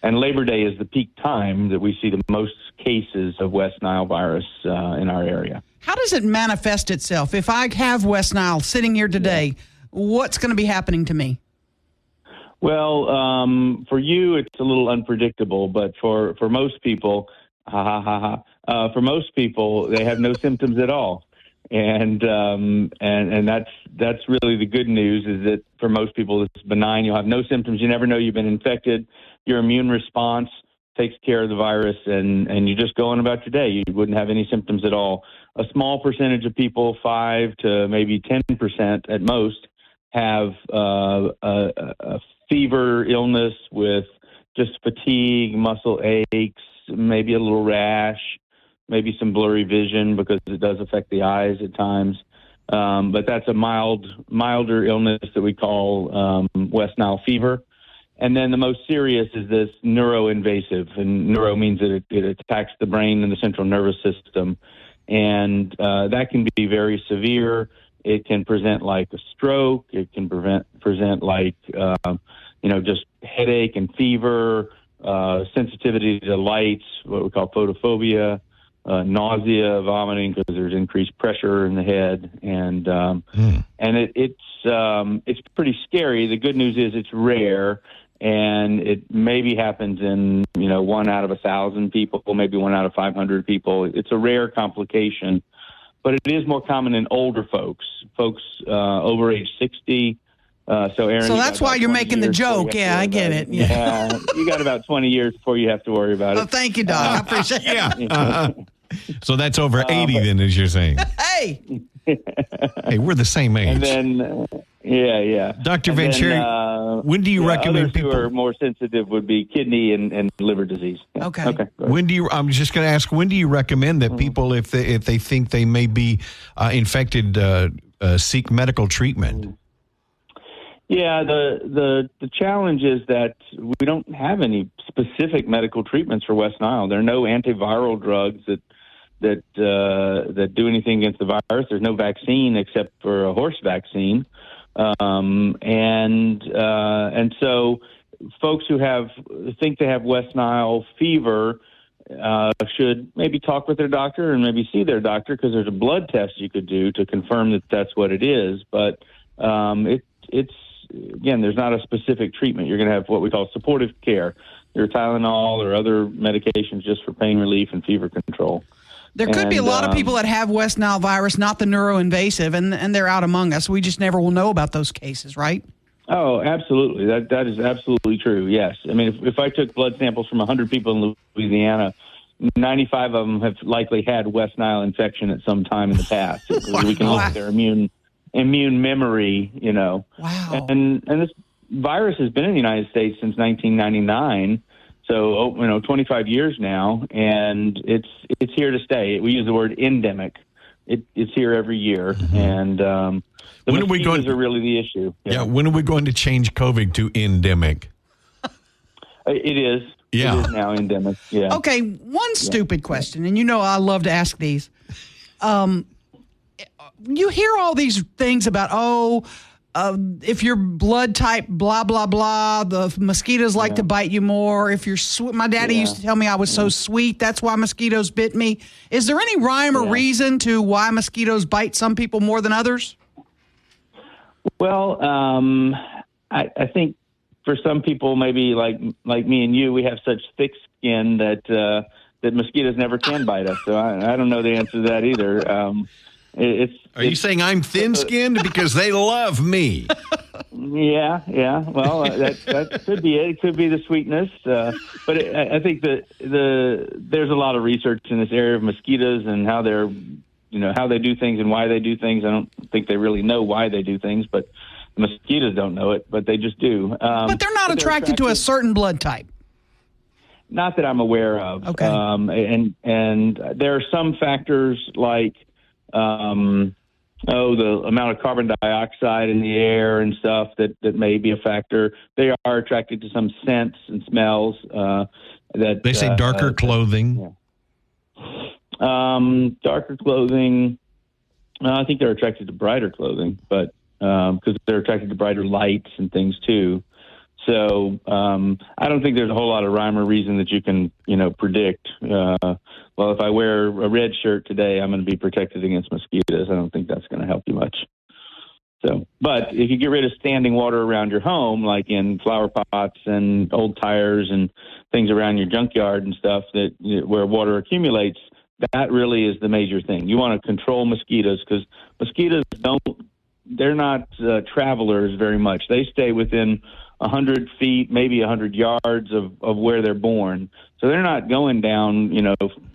Speaker 7: Labor Day is the peak time that we see the most cases of West Nile virus in our area.
Speaker 4: How does it manifest itself? If I have West Nile sitting here today, what's going to be happening to me?
Speaker 7: Well, for you, it's a little unpredictable, but for most people, for most people, they have no symptoms at all. And that's really the good news, is that for most people, it's benign. You'll have no symptoms. You never know you've been infected. Your immune response takes care of the virus, and you just go on about your day. You wouldn't have any symptoms at all. A small percentage of people, 5 to maybe 10% at most, have a fever illness with just fatigue, muscle aches, maybe a little rash, maybe some blurry vision because it does affect the eyes at times. But that's a milder illness that we call West Nile fever. And then the most serious is this neuroinvasive, and neuro means that it attacks the brain and the central nervous system. And that can be very severe. It can present like a stroke. It can present like, just headache and fever, sensitivity to lights, what we call photophobia, nausea, vomiting because there's increased pressure in the head. And it's pretty scary. The good news is it's rare. And it maybe happens in, 1 out of 1,000 people, maybe 1 out of 500 people. It's a rare complication, but it is more common in older folks over age 60. So, Aaron,
Speaker 4: so that's why you're making the joke. Yeah, I get it.
Speaker 7: Yeah, you got about 20 years before you have to worry about it.
Speaker 4: Oh, thank you, Doc. I appreciate it.
Speaker 3: Yeah. So that's over 80 then, as you're saying.
Speaker 4: Hey,
Speaker 3: Hey, we're the same age.
Speaker 7: And then, yeah.
Speaker 3: Dr. Vancheri, when do you recommend
Speaker 7: others
Speaker 3: people
Speaker 7: who are more sensitive would be kidney and liver disease? Yeah.
Speaker 4: Okay.
Speaker 7: Go ahead.
Speaker 3: I'm just going to ask, when do you recommend that people, if they think they may be infected, seek medical treatment?
Speaker 7: Yeah, the challenge is that we don't have any specific medical treatments for West Nile. There are no antiviral drugs that do anything against the virus. There's no vaccine except for a horse vaccine, and so folks who think they have West Nile fever should maybe talk with their doctor and maybe see their doctor, because there's a blood test you could do to confirm that that's what it is. But it's again, there's not a specific treatment. You're going to have what we call supportive care, your Tylenol or other medications just for pain relief and fever control.
Speaker 4: there could be a lot of people that have West Nile virus, not the neuroinvasive, and they're out among us. We just never will know about those cases, right?
Speaker 7: Oh, absolutely. That is absolutely true. Yes. I mean, if I took blood samples from 100 people in Louisiana, 95 of them have likely had West Nile infection at some time in the past. We can look at their immune memory,
Speaker 4: Wow.
Speaker 7: And this virus has been in the United States since 1999. So, 25 years now, and it's here to stay. We use the word endemic. It's here every year, and the mosquitoes are really the issue.
Speaker 3: Yeah, when are we going to change COVID to endemic?
Speaker 7: It is.
Speaker 3: Yeah.
Speaker 7: It is now endemic. Yeah.
Speaker 4: Okay, one stupid question, and I love to ask these. You hear all these things about, if your blood type, blah, blah, blah, the mosquitoes like to bite you more. If you're sweet, my daddy used to tell me I was so sweet, that's why mosquitoes bit me. Is there any rhyme or reason to why mosquitoes bite some people more than others?
Speaker 7: Well, I think for some people, maybe like me and you, we have such thick skin that mosquitoes never can bite us. So I don't know the answer to that either.
Speaker 3: Are you saying I'm thin-skinned because they love me?
Speaker 7: Yeah. Well, that could be it. It could be the sweetness. But I think that there's a lot of research in this area of mosquitoes and how they're, how they do things and why they do things. I don't think they really know why they do things, but the mosquitoes don't know it, but they just do.
Speaker 4: But they're not attracted to a certain blood type.
Speaker 7: Not that I'm aware of.
Speaker 4: Okay.
Speaker 7: And there are some factors like, the amount of carbon dioxide in the air and stuff that may be a factor. They are attracted to some scents and smells. That
Speaker 3: they say darker clothing.
Speaker 7: Yeah. Darker clothing. I think they're attracted to brighter clothing, but because they're attracted to brighter lights and things too. So I don't think there's a whole lot of rhyme or reason that you can, predict. Well, if I wear a red shirt today, I'm going to be protected against mosquitoes. I don't think that's going to help you much. So, but if you get rid of standing water around your home, like in flower pots and old tires and things around your junkyard and stuff where water accumulates, that really is the major thing. You want to control mosquitoes because mosquitoes they're not travelers very much. They stay within 100 feet, maybe 100 yards of where they're born. So they're not going down,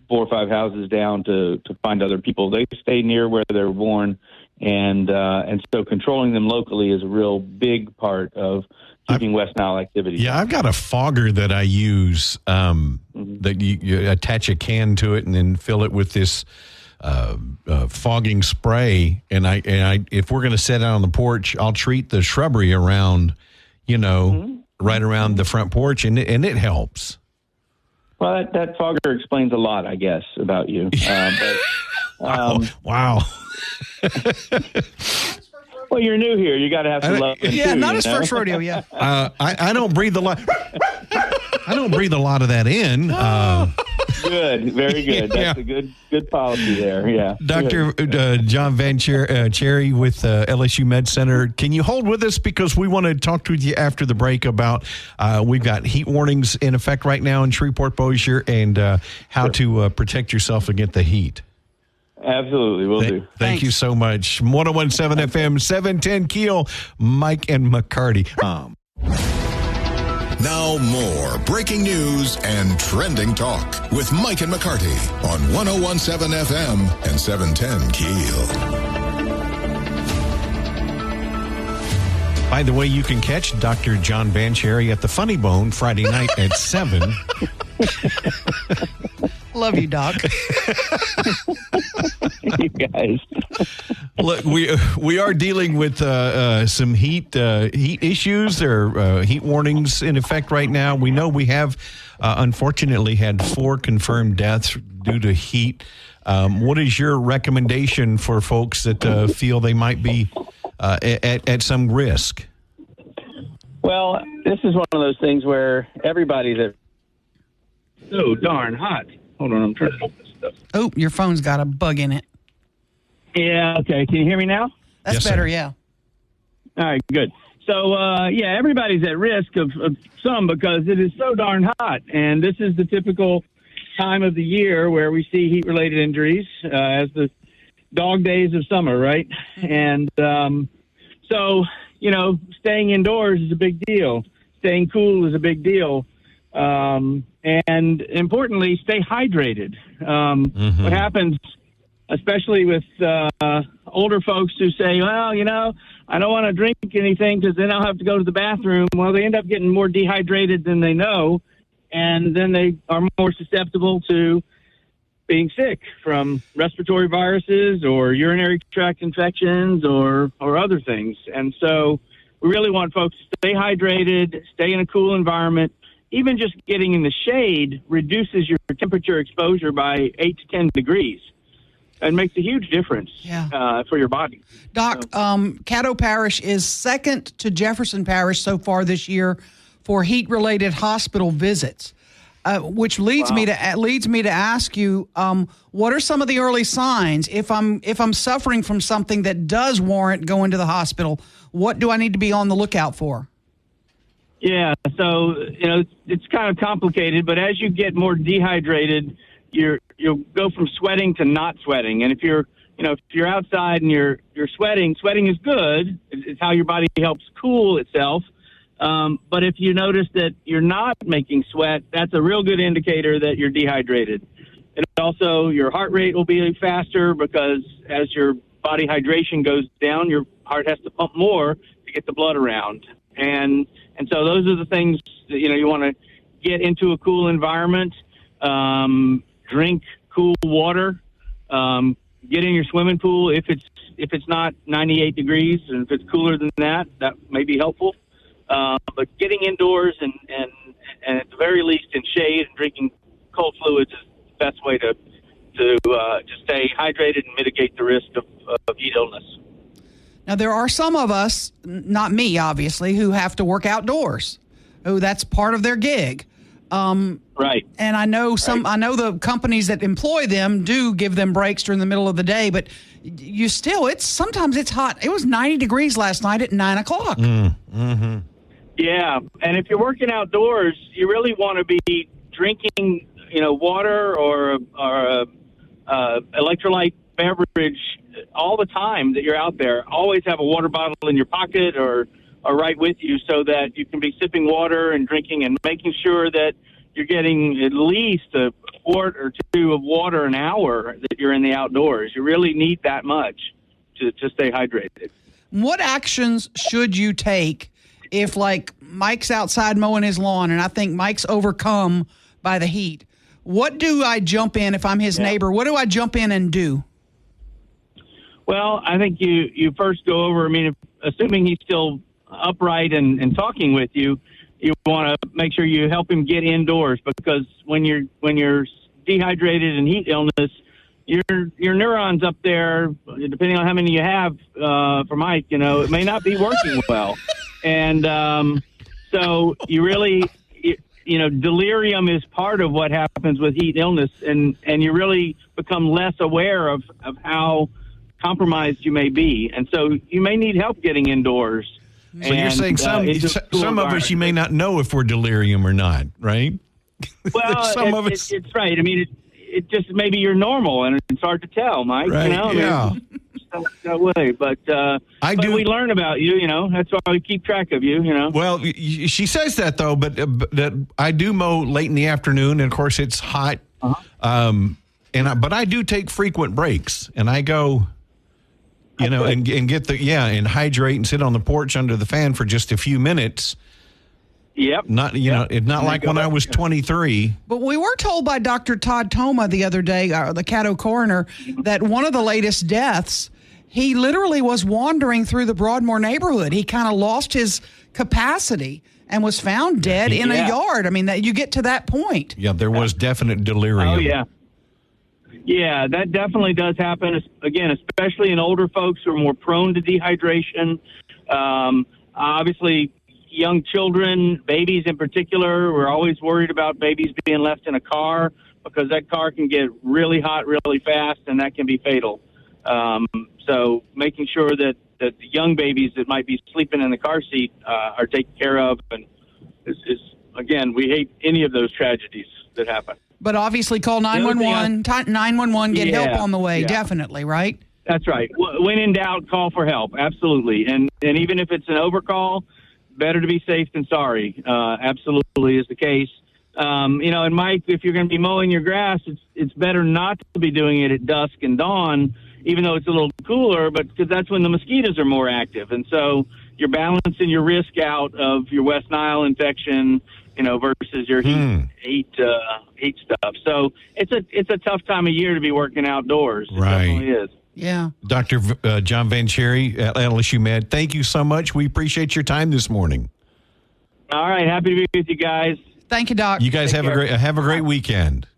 Speaker 7: 4 or 5 houses down to find other people. They stay near where they're born. And so controlling them locally is a real big part of keeping West Nile activity.
Speaker 3: Yeah, I've got a fogger that I use that you attach a can to it and then fill it with this fogging spray. And I if we're going to set out on the porch, I'll treat the shrubbery around, right around the front porch, and it helps.
Speaker 7: Well, that fogger explains a lot, I guess, about you.
Speaker 3: Wow.
Speaker 7: Well, you're new here. You got to have some love.
Speaker 4: Yeah, not his first rodeo. Yeah.
Speaker 3: I don't breathe a lot. I don't breathe a lot of that in.
Speaker 7: Good, very good. That's a good policy there. Yeah,
Speaker 3: Dr. John Vancheri with LSU Med Center. Can you hold with us because we want to talk to you after the break about we've got heat warnings in effect right now in Shreveport, Bossier, and how to protect yourself against the heat.
Speaker 7: Absolutely, will do.
Speaker 3: Thank you so much. 101.7 FM, 710 KEEL, Mike and McCarty.
Speaker 1: Now more breaking news and trending talk with Mike and McCarty on 101.7 FM and 710 KEEL.
Speaker 3: By the way, you can catch Dr. John Bancherry at the Funny Bone Friday night at 7.
Speaker 4: Love you, Doc.
Speaker 7: You guys.
Speaker 3: Look, we are dealing with some heat issues. There are heat warnings in effect right now. We know we have, unfortunately, had 4 confirmed deaths due to heat. What is your recommendation for folks that feel they might be at some risk?
Speaker 7: Well, this is one of those things where everybody's so darn hot. Hold on, I'm trying to open this stuff.
Speaker 4: Oh, your phone's got a bug in it.
Speaker 7: Yeah, okay. Can you hear me now?
Speaker 4: That's
Speaker 3: Yes,
Speaker 4: better,
Speaker 3: sir.
Speaker 4: yeah.
Speaker 7: All right, good. So, everybody's at risk of some because it is so darn hot. And this is the typical time of the year where we see heat-related injuries as the dog days of summer, right? And so, staying indoors is a big deal. Staying cool is a big deal. And importantly, stay hydrated. What happens, especially with older folks who say, well, I don't want to drink anything because then I'll have to go to the bathroom. Well, they end up getting more dehydrated than they know, and then they are more susceptible to being sick from respiratory viruses or urinary tract infections or other things. And so we really want folks to stay hydrated, stay in a cool environment. Even just getting in the shade reduces your temperature exposure by 8 to 10 degrees. And makes a huge difference for your body.
Speaker 4: Doc, Caddo Parish is second to Jefferson Parish so far this year for heat-related hospital visits, which leads me to ask you, what are some of the early signs if I'm suffering from something that does warrant going to the hospital? What do I need to be on the lookout for?
Speaker 7: Yeah, so it's kind of complicated, but as you get more dehydrated, you'll go from sweating to not sweating. And if you're outside and you're sweating is good. It's how your body helps cool itself. But if you notice that you're not making sweat, that's a real good indicator that you're dehydrated. And also your heart rate will be faster because as your body hydration goes down, your heart has to pump more to get the blood around. And so those are the things that, you want to get into a cool environment, drink cool water, get in your swimming pool if it's not 98 degrees, and if it's cooler than that may be helpful. But getting indoors and at the very least in shade and drinking cold fluids is the best way to just stay hydrated and mitigate the risk of heat illness.
Speaker 4: Now, there are some of us, not me, obviously, who have to work outdoors. Oh, that's part of their gig.
Speaker 7: Right.
Speaker 4: And I know I know the companies that employ them do give them breaks during the middle of the day, but sometimes it's hot. It was 90 degrees last night at 9 o'clock.
Speaker 3: Mm-hmm.
Speaker 7: Yeah. And if you're working outdoors, you really want to be drinking, water or electrolyte beverage all the time that you're out there. Always have a water bottle in your pocket or right with you so that you can be sipping water and drinking and making sure that you're getting at least a quart or 2 of water an hour that you're in the outdoors. You really need that much to stay hydrated.
Speaker 4: What actions should you take if, like, Mike's outside mowing his lawn and I think Mike's overcome by the heat? What do I jump in if I'm his neighbor? What do I jump in and do?
Speaker 7: Well, I think you first go over, assuming he's still upright and talking with you, you want to make sure you help him get indoors, because when you're dehydrated and heat illness, your neurons up there, depending on how many you have, for Mike, it may not be working well. And so you really, delirium is part of what happens with heat illness, and you really become less aware of how compromised you may be. And so you may need help getting indoors.
Speaker 3: So you're saying some of us, you may not know if we're delirium or not, right?
Speaker 7: Well,
Speaker 3: some of us.
Speaker 7: It's right. It just maybe you're normal, and it's hard to tell, Mike.
Speaker 3: Right,
Speaker 7: that way. But we learn about you. That's why we keep track of you.
Speaker 3: Well, she says that though, but I do mow late in the afternoon, and of course it's hot. But I do take frequent breaks, and I go, and get and hydrate and sit on the porch under the fan for just a few minutes.
Speaker 7: Yep.
Speaker 3: It's not like when I was 23.
Speaker 4: But we were told by Dr. Todd Toma the other day, the Caddo coroner, that one of the latest deaths, he literally was wandering through the Broadmoor neighborhood. He kind of lost his capacity and was found dead in a yard. I mean, that you get to that point.
Speaker 3: Yeah, there was definite delirium.
Speaker 7: Oh, yeah. Yeah, that definitely does happen, again, especially in older folks who are more prone to dehydration. Obviously, young children, babies in particular, we're always worried about babies being left in a car because that car can get really hot really fast, and that can be fatal. So making sure that the young babies that might be sleeping in the car seat are taken care of, and again, we hate any of those tragedies that happen.
Speaker 4: But obviously call 911, 911, get help on the way, definitely, right?
Speaker 7: That's right. When in doubt, call for help, absolutely. And even if it's an overcall, better to be safe than sorry, absolutely is the case. And Mike, if you're going to be mowing your grass, it's better not to be doing it at dusk and dawn, even though it's a little cooler, but because that's when the mosquitoes are more active. And so you're balancing your risk out of your West Nile infection, versus your heat stuff. So it's a tough time of year to be working outdoors. It definitely is.
Speaker 4: Yeah.
Speaker 3: Dr. John Van Cherry at LSU Med, thank you so much. We appreciate your time this morning.
Speaker 7: All right. Happy to be with you guys.
Speaker 4: Thank you, Doc.
Speaker 3: You guys have a great weekend.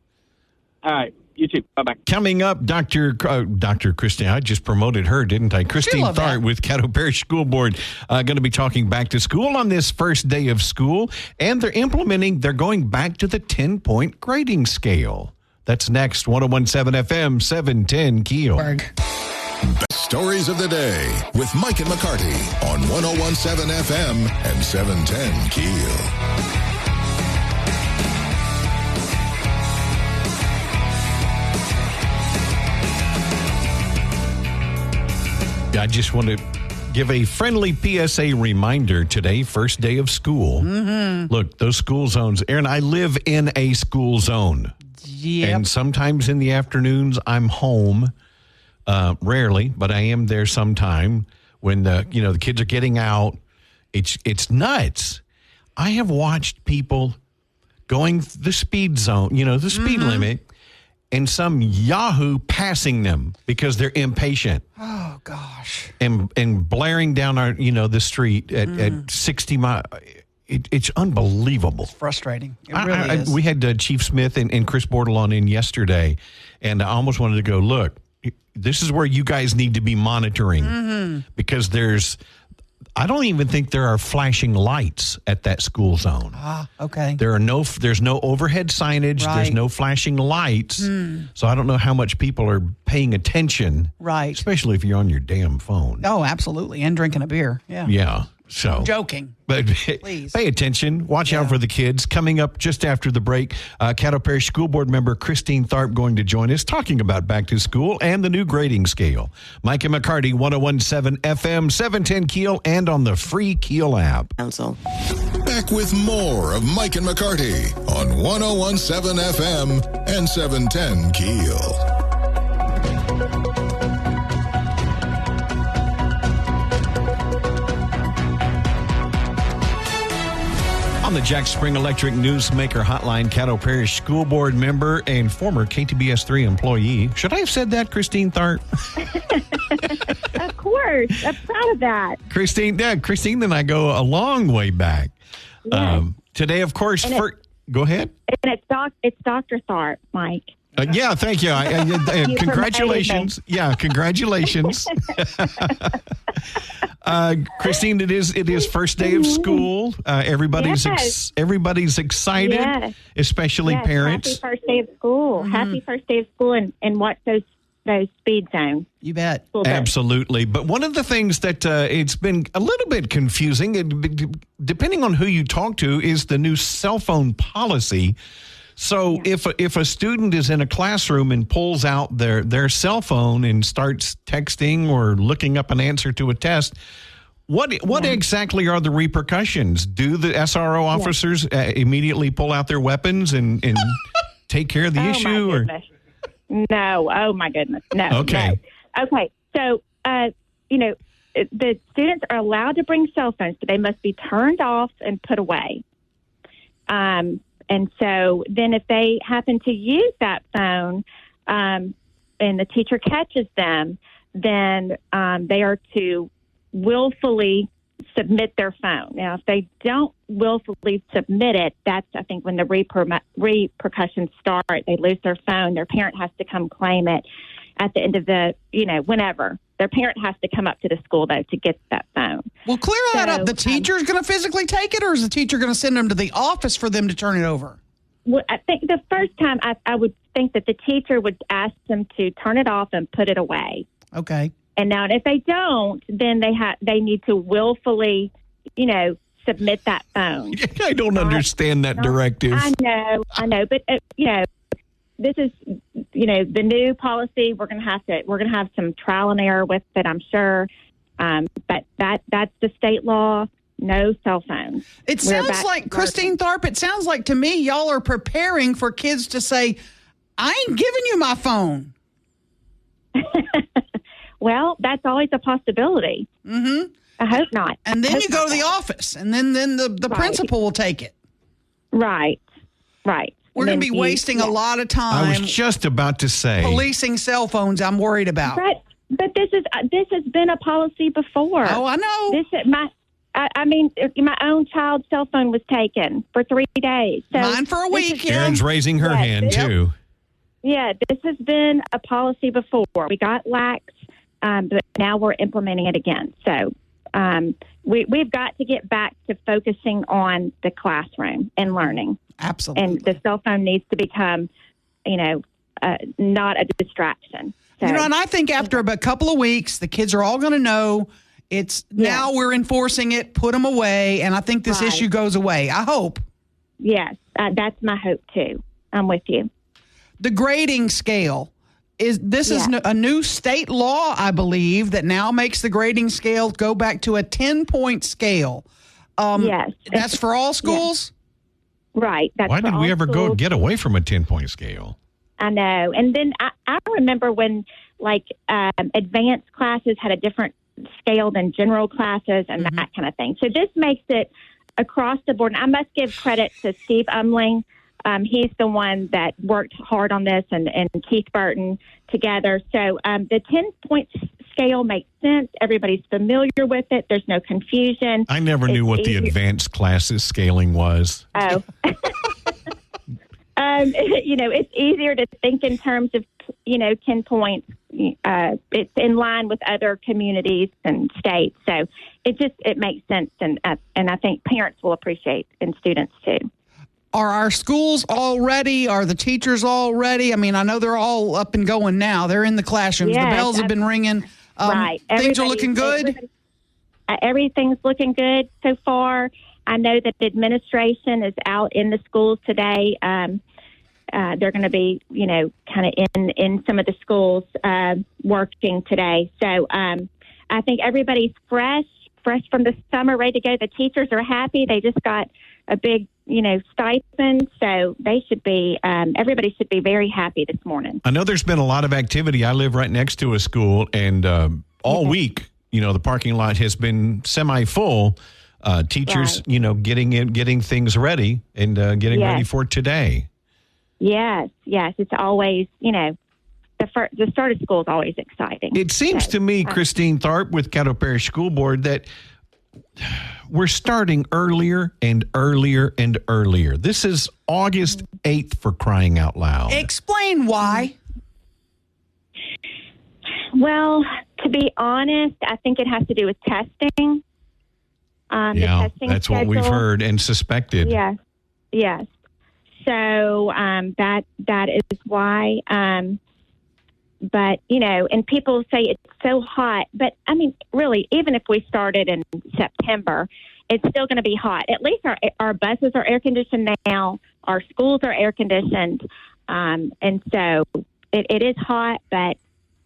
Speaker 7: All right. You too. Bye-bye.
Speaker 3: Coming up, Dr. Christine, I just promoted her, didn't I? Christine Tharp with Caddo Parish School Board going to be talking back to school on this first day of school, and they're going back to the 10-point grading scale. That's next, 101.7 FM, 710 KEEL.
Speaker 1: Best stories of the day with Mike and McCarty on 101.7 FM and 710 KEEL.
Speaker 3: I just want to give a friendly PSA reminder today, first day of school. Mm-hmm. Look, those school zones, Aaron, I live in a school zone. Yep. And sometimes in the afternoons, I'm home. Rarely, but I am there sometime when the kids are getting out. It's nuts. I have watched people going the speed zone, the speed limit, and some yahoo passing them because they're impatient.
Speaker 4: Oh gosh!
Speaker 3: And blaring down the street at 60 miles. It's unbelievable.
Speaker 4: It's frustrating. It really is.
Speaker 3: We had Chief Smith and Chris Bordelon in yesterday, and I almost wanted to go, look, this is where you guys need to be monitoring because I don't even think there are flashing lights at that school zone.
Speaker 4: Ah, okay.
Speaker 3: There's no overhead signage. Right. There's no flashing lights. So I don't know how much people are paying attention.
Speaker 4: Right.
Speaker 3: Especially if you're on your damn phone.
Speaker 4: Oh, absolutely. And drinking a beer. Yeah.
Speaker 3: Yeah. So
Speaker 4: I'm joking.
Speaker 3: But
Speaker 4: please
Speaker 3: pay attention. Watch out for the kids. Coming up just after the break, Caddo Parish School Board member Christine Tharp going to join us talking about back to school and the new grading scale. Mike and McCarty, 101.7 FM, 710 KEEL, and on the free KEEL app.
Speaker 1: Back with more of Mike and McCarty on 101.7 FM and 710 KEEL.
Speaker 3: On the Jack Spring Electric Newsmaker Hotline, Caddo Parish School Board member and former KTBS3 employee. Should I have said that, Christine Tharp?
Speaker 8: Of course. I'm proud of that.
Speaker 3: Christine and I go a long way back.
Speaker 8: Yes.
Speaker 3: Today, of course, go ahead.
Speaker 8: And it's Dr. Tharp, Mike.
Speaker 3: Yeah, thank you. Congratulations. Yeah, congratulations. Christine, it is first day of school. Everybody's excited, especially parents.
Speaker 8: Happy first day of school. Happy first day of school, and watch those speed zones.
Speaker 4: You bet.
Speaker 3: Absolutely. But one of the things that it's been a little bit confusing, depending on who you talk to, is the new cell phone policy. So if a student is in a classroom and pulls out their cell phone and starts texting or looking up an answer to a test, what exactly are the repercussions? Do the SRO officers immediately pull out their weapons and take care of the issue? Or
Speaker 8: no? Oh my goodness, no.
Speaker 3: Okay.
Speaker 8: No. Okay. So the students are allowed to bring cell phones, but they must be turned off and put away. And so then if they happen to use that phone and the teacher catches them, then they are to willfully submit their phone. Now, if they don't willfully submit it, that's, I think, when the repercussions start. They lose their phone. Their parent has to come claim it at the end of the, whenever. Their parent has to come up to the school, though, to get that phone.
Speaker 4: Well, clear that up. The teacher's going to physically take it, or is the teacher going to send them to the office for them to turn it over?
Speaker 8: Well, I think the first time I would think that the teacher would ask them to turn it off and put it away.
Speaker 4: Okay.
Speaker 8: And now if they don't, then they need to willfully, submit that phone.
Speaker 3: I don't understand that directive.
Speaker 8: I know, but this is, the new policy. We're going to have some trial and error with it, I'm sure. But that's the state law. No cell phones.
Speaker 4: It sounds like, Christine Tharp, it sounds like to me y'all are preparing for kids to say, I ain't giving you my phone.
Speaker 8: Well, that's always a possibility.
Speaker 4: Mm-hmm.
Speaker 8: I hope not.
Speaker 4: And then you go to the office, and then the principal will take it. Right. We're going to be wasting a lot of time.
Speaker 3: I was just about to say.
Speaker 4: Policing cell phones, I'm worried about.
Speaker 8: But this has been a policy before.
Speaker 4: Oh, I know.
Speaker 8: My own child's cell phone was taken for 3 days. So
Speaker 4: mine for a week.
Speaker 3: Karen's raising her hand, too.
Speaker 8: Yeah, this has been a policy before. We got lax, but now we're implementing it again. So we've got to get back to focusing on the classroom and learning.
Speaker 4: Absolutely.
Speaker 8: And the cell phone needs to become, not a distraction. So,
Speaker 4: and I think after a couple of weeks, the kids are all going to know now we're enforcing it, put them away, and I think this issue goes away. I hope.
Speaker 8: Yes, that's my hope, too. I'm with you.
Speaker 4: The grading scale. Is a new state law, I believe, that now makes the grading scale go back to a 10-point scale.
Speaker 8: Yes.
Speaker 4: That's for all schools?
Speaker 8: Yes. Right.
Speaker 3: Why did we ever get away from a 10-point scale?
Speaker 8: I know. And then I remember when, advanced classes had a different scale than general classes and that kind of thing. So this makes it across the board. And I must give credit to Steve Umling. He's the one that worked hard on this, and Keith Burton together. So the 10-point scale makes sense. Everybody's familiar with it. There's no confusion.
Speaker 3: I never knew what the advanced classes scaling was.
Speaker 8: Oh. It's easier to think in terms of, 10 points. It's in line with other communities and states. So it makes sense. And I think parents will appreciate, and students too.
Speaker 4: Are our schools all ready? Are the teachers all ready? I mean, I know they're all up and going now. They're in the classrooms.
Speaker 8: Yes,
Speaker 4: the bells have been ringing.
Speaker 8: Right.
Speaker 4: Things are looking good?
Speaker 8: Everything's looking good so far. I know that the administration is out in the schools today. They're going to be, kind of in some of the schools working today. So I think everybody's fresh from the summer, ready to go. The teachers are happy. They just got a big, stipend. So they should be, everybody should be very happy this morning.
Speaker 3: I know there's been a lot of activity. I live right next to a school, and all week, the parking lot has been semi-full. Teachers, getting things ready and getting ready for today.
Speaker 8: Yes. It's always, the start of school is always exciting.
Speaker 3: It seems to me, Christine Tharp with Caddo Parish School Board, that we're starting earlier and earlier and earlier. This is August 8th, for crying out loud.
Speaker 4: Explain why.
Speaker 8: Well, to be honest, I think it has to do with testing. The testing
Speaker 3: that's
Speaker 8: schedule.
Speaker 3: What we've heard and suspected.
Speaker 8: Yes. So that is why. But, and people say it's so hot. But, I mean, really, even if we started in September, it's still going to be hot. At least our buses are air-conditioned now. our schools are air conditioned. And so it is hot, but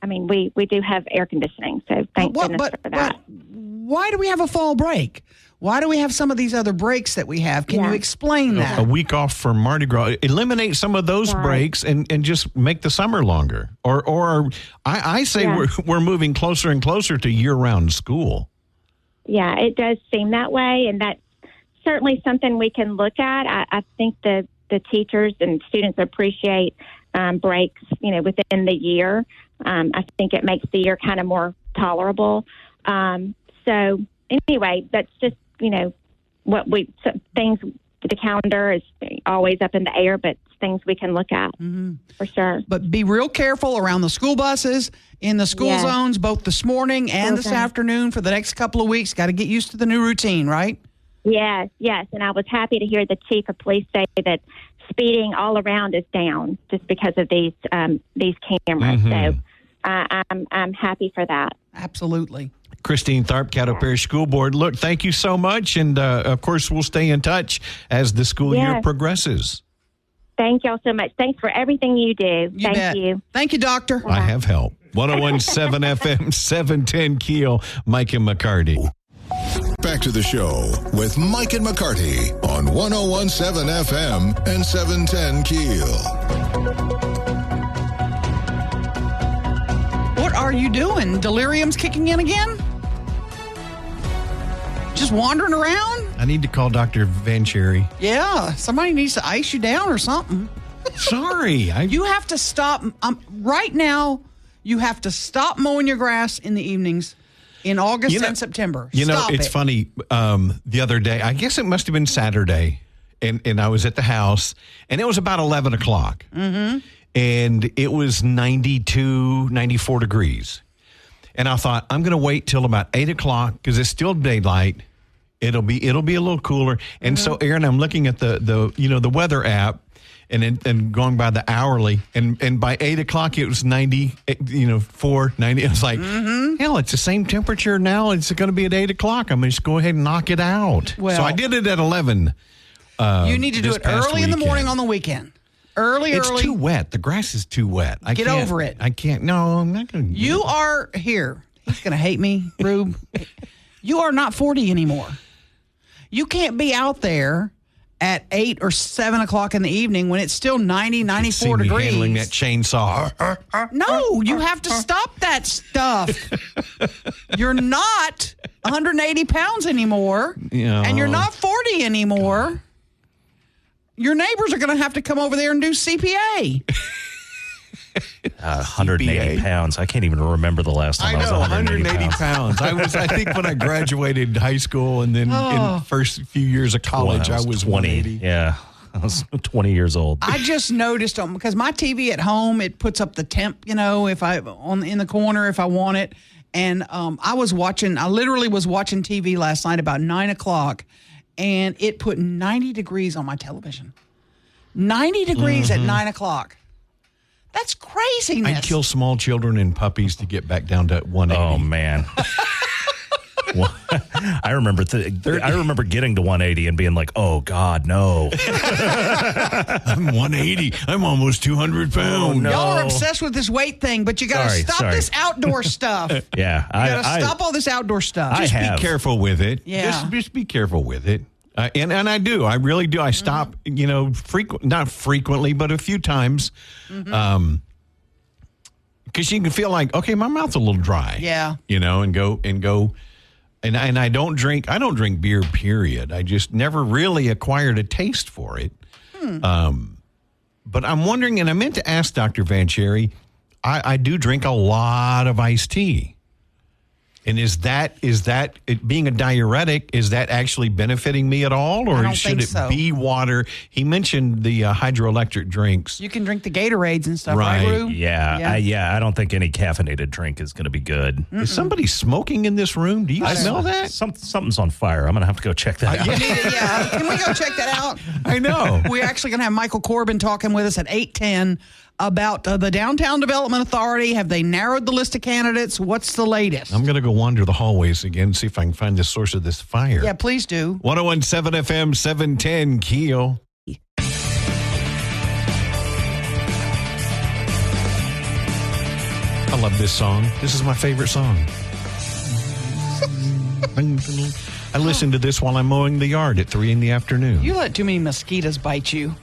Speaker 8: I mean, we do have air conditioning. So thank goodness for that.
Speaker 4: Why do we have a fall break? Why do we have some of these other breaks that we have? Can you explain that?
Speaker 3: A week off for Mardi Gras. Eliminate some of those breaks and just make the summer longer. Or I say we're moving closer and closer to year-round school.
Speaker 8: Yeah, it does seem that way, and that's certainly something we can look at. I think the teachers and students appreciate breaks, within the year. I think it makes the year kind of more tolerable. So anyway, that's just, things, the calendar is always up in the air, but things we can look at for sure.
Speaker 4: But be real careful around the school buses, in the school zones, both this morning and this afternoon for the next couple of weeks. Got to get used to the new routine, right?
Speaker 8: Yes. And I was happy to hear the chief of police say that speeding all around is down just because of these cameras. So I'm happy for that.
Speaker 4: Absolutely.
Speaker 3: Christine Tharp, Caddo Parish School Board. Look, thank you so much. And, of course, we'll stay in touch as the school year progresses.
Speaker 8: Thank y'all so much. Thanks for everything you do. Thank you.
Speaker 4: Thank you, Doctor.
Speaker 3: I have help. 101.7 FM, 710 KEEL, Mike and McCarty.
Speaker 1: Back to the show with Mike and McCarty on 101.7 FM and 710 KEEL.
Speaker 4: What are you doing? Delirium's kicking in again? Just wandering around?
Speaker 3: I need to call Dr. Van Cherry.
Speaker 4: Yeah, somebody needs to ice you down or something.
Speaker 3: Sorry.
Speaker 4: You have to stop. Right now, you have to stop mowing your grass in the evenings in August and September.
Speaker 3: It's funny. The other day, I guess it must have been Saturday, and I was at the house, and it was about 11 o'clock. Mm-hmm. And it was 92, 94 degrees. And I thought, I'm going to wait till about 8 o'clock because it's still daylight. It'll be a little cooler. And so, Aaron, I'm looking at the weather app and going by the hourly. And by 8 o'clock, it was 90, 90. It was like, hell, it's the same temperature now. It's going to be at 8 o'clock. I'm going to just go ahead and knock it out. Well, so I did it at 11.
Speaker 4: You need to do it early in the morning on the weekend.
Speaker 3: It's too wet. The grass is too wet.
Speaker 4: Get over it.
Speaker 3: I can't. No, I'm not going to.
Speaker 4: You are here. He's going to hate me, Rube. You are not 40 anymore. You can't be out there at 8 or 7 o'clock in the evening when it's still 90, 94 degrees.
Speaker 3: Me handling that chainsaw.
Speaker 4: No, you have to stop that stuff. You're not 180 pounds anymore, and you're not 40 anymore. Your neighbors are going to have to come over there and do CPA.
Speaker 6: 180 pounds. I can't even remember the last time I was 180
Speaker 3: pounds. I think when I graduated high school and then in the first few years of college, I was
Speaker 6: 20. Yeah, I was 20 years old.
Speaker 4: I just noticed because my TV at home, it puts up the temp, if I in the corner if I want it. And I literally was watching TV last night about 9 o'clock. And it put 90 degrees on my television. 90 degrees at 9 o'clock. That's craziness.
Speaker 3: I'd kill small children and puppies to get back down to 180.
Speaker 6: Oh, man. Well, I remember getting to 180 and being like, oh, God, no.
Speaker 3: I'm 180. I'm almost 200 pounds.
Speaker 6: No.
Speaker 4: Y'all are obsessed with this weight thing, but you got to stop this outdoor stuff.
Speaker 6: Yeah.
Speaker 4: You got to stop all this outdoor stuff.
Speaker 3: Just be careful with it.
Speaker 4: Yeah.
Speaker 3: Just be careful with it. And I do. I really do. I stop, not frequently, but a few times. Because you can feel like, okay, my mouth's a little dry.
Speaker 4: Yeah.
Speaker 3: And go. And I don't drink beer, period. I just never really acquired a taste for it. But I'm wondering, and I meant to ask Dr. Van Cherry, I do drink a lot of iced tea. And is that it being a diuretic, is that actually benefiting me at all? Or should it be water? He mentioned the hydroelectric drinks.
Speaker 4: You can drink the Gatorades and stuff, right, Rue?
Speaker 6: Yeah. I don't think any caffeinated drink is going to be good.
Speaker 3: Is somebody smoking in this room? Do you smell that?
Speaker 6: Something's on fire. I'm going to have to go check that out.
Speaker 4: Yeah. Can we go check that out?
Speaker 3: I know.
Speaker 4: We're actually going to have Michael Corbin talking with us at 8:10 about the Downtown Development Authority. Have they narrowed the list of candidates? What's the latest?
Speaker 3: I'm going to go wander the hallways again, see if I can find the source of this fire.
Speaker 4: Yeah, please do.
Speaker 3: 101.7 FM, 710 KEEL. I love this song. This is my favorite song. I listen to this while I'm mowing the yard at 3 p.m.
Speaker 4: You let too many mosquitoes bite you.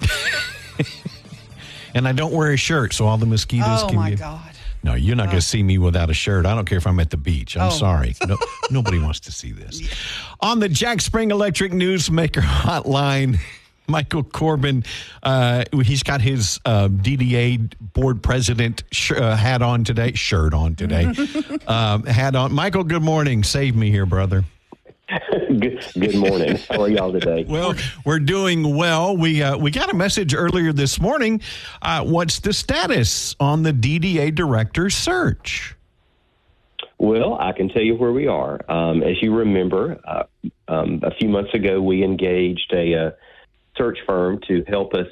Speaker 3: And I don't wear a shirt, so all the mosquitoes can
Speaker 4: Oh, my
Speaker 3: get...
Speaker 4: God.
Speaker 3: No, you're not going to see me without a shirt. I don't care if I'm at the beach. I'm sorry. No, nobody wants to see this. Yeah. On the Jack Spring Electric Newsmaker hotline, Michael Corbin, he's got his DDA board president hat on today, shirt on today, hat on. Michael, good morning. Save me here, brother.
Speaker 9: Good morning. How are y'all today?
Speaker 3: Well, we're doing well. We got a message earlier this morning. What's the status on the DDA director search?
Speaker 9: Well, I can tell you where we are. As you remember, a few months ago, we engaged a search firm to help us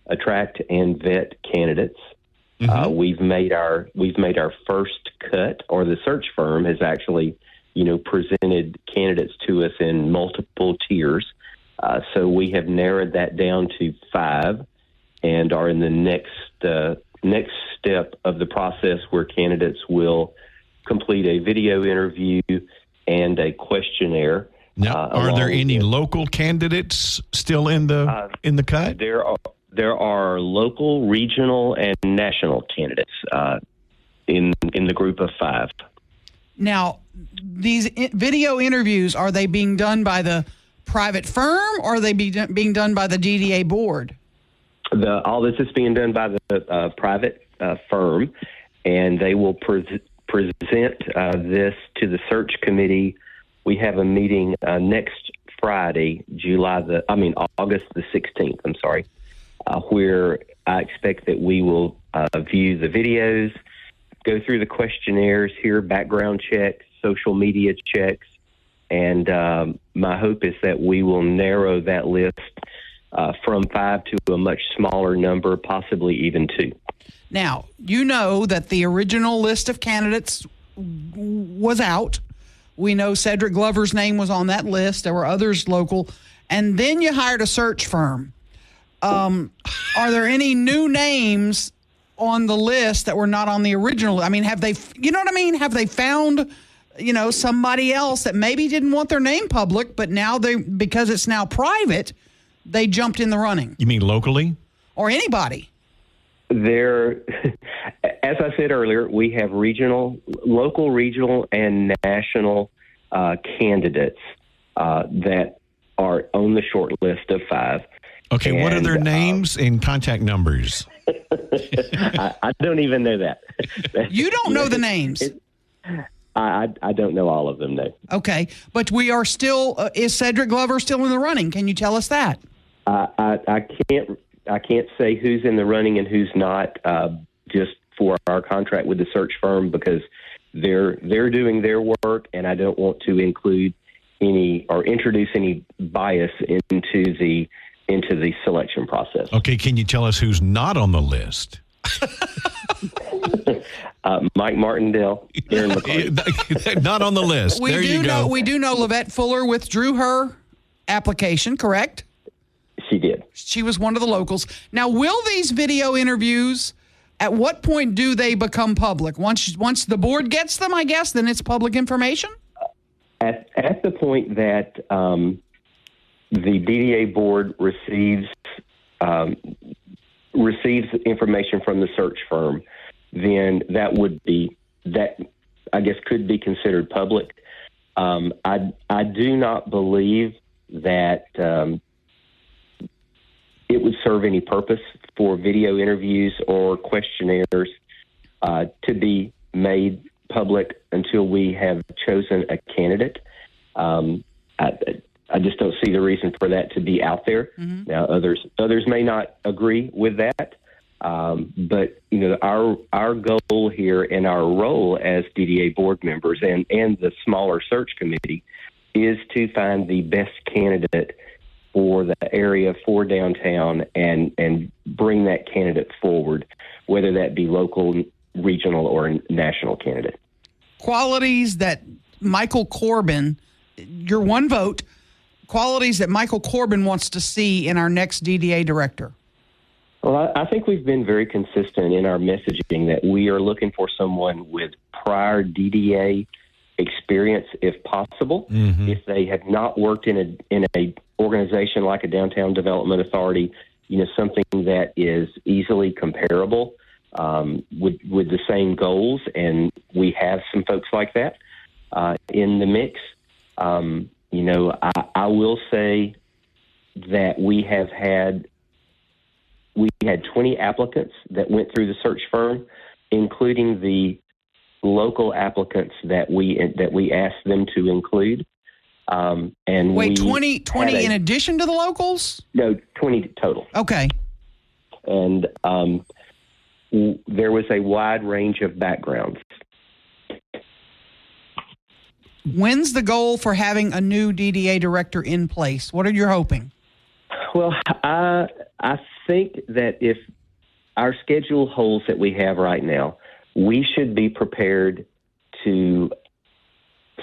Speaker 9: attract and vet candidates. Mm-hmm. We've made our first cut, or the search firm has actually presented candidates to us in multiple tiers. So we have narrowed that down to 5 and are in the next step of the process where candidates will complete a video interview and a questionnaire.
Speaker 3: Now, are there any local candidates still in the cut?
Speaker 9: There are local, regional, and national candidates in the group of 5.
Speaker 4: Now, these video interviews, are they being done by the private firm or are they being done by the DDA board?
Speaker 9: All this is being done by the private firm, and they will present this to the search committee. We have a meeting next Friday, August the 16th, where I expect that we will view the videos, go through the questionnaires, hear background checks, social media checks, and my hope is that we will narrow that list from 5 to a much smaller number, possibly even 2.
Speaker 4: Now, you know that the original list of candidates was out. We know Cedric Glover's name was on that list. There were others local. And then you hired a search firm. Are there any new names on the list that were not on the original? I mean, have they, have they found, somebody else that maybe didn't want their name public, but now because it's now private, they jumped in the running?
Speaker 3: You mean locally?
Speaker 4: Or anybody?
Speaker 9: There, as I said earlier, we have local, regional, and national candidates that are on the short list of 5.
Speaker 3: Okay, what are their names and contact numbers?
Speaker 9: I don't even know that.
Speaker 4: You don't know the names?
Speaker 9: I don't know all of them, no.
Speaker 4: Okay, but we are still, is Cedric Glover still in the running? Can you tell us that?
Speaker 9: I can't say who's in the running and who's not, just for our contract with the search firm, because they're doing their work, and I don't want to include any or introduce any bias into the selection process.
Speaker 3: Okay, can you tell us who's not on the list?
Speaker 9: Mike Martindale, Aaron McCarty.
Speaker 3: Not on the list.
Speaker 4: We do know Lavette Fuller withdrew her application, correct?
Speaker 9: She did.
Speaker 4: She was one of the locals. Now, will these video interviews, at what point do they become public? Once the board gets them, I guess, then it's public information?
Speaker 9: At the point that the DDA board receives information from the search firm, then that I guess could be considered public. I do not believe that it would serve any purpose for video interviews or questionnaires to be made public until we have chosen a candidate. I just don't see the reason for that to be out there. Mm-hmm. Now, others may not agree with that, but our goal here and our role as DDA board members and the smaller search committee is to find the best candidate for the area, for downtown, and bring that candidate forward, whether that be local, regional, or national candidate.
Speaker 4: Qualities that Michael Corbin, your one vote, qualities that Michael Corbin wants to see in our next DDA director.
Speaker 9: Well, I think we've been very consistent in our messaging that we are looking for someone with prior DDA experience, if possible.
Speaker 3: Mm-hmm.
Speaker 9: If they have not worked in a organization like a downtown development authority, something that is easily comparable with the same goals, and we have some folks like that in the mix. I will say that we had 20 applicants that went through the search firm, including the local applicants that we asked them to include. And
Speaker 4: wait, 20 in addition to the locals?
Speaker 9: No, 20 total.
Speaker 4: Okay.
Speaker 9: And there was a wide range of backgrounds.
Speaker 4: When's the goal for having a new DDA director in place? What are you hoping?
Speaker 9: Well, I think that if our schedule holds that we have right now, we should be prepared to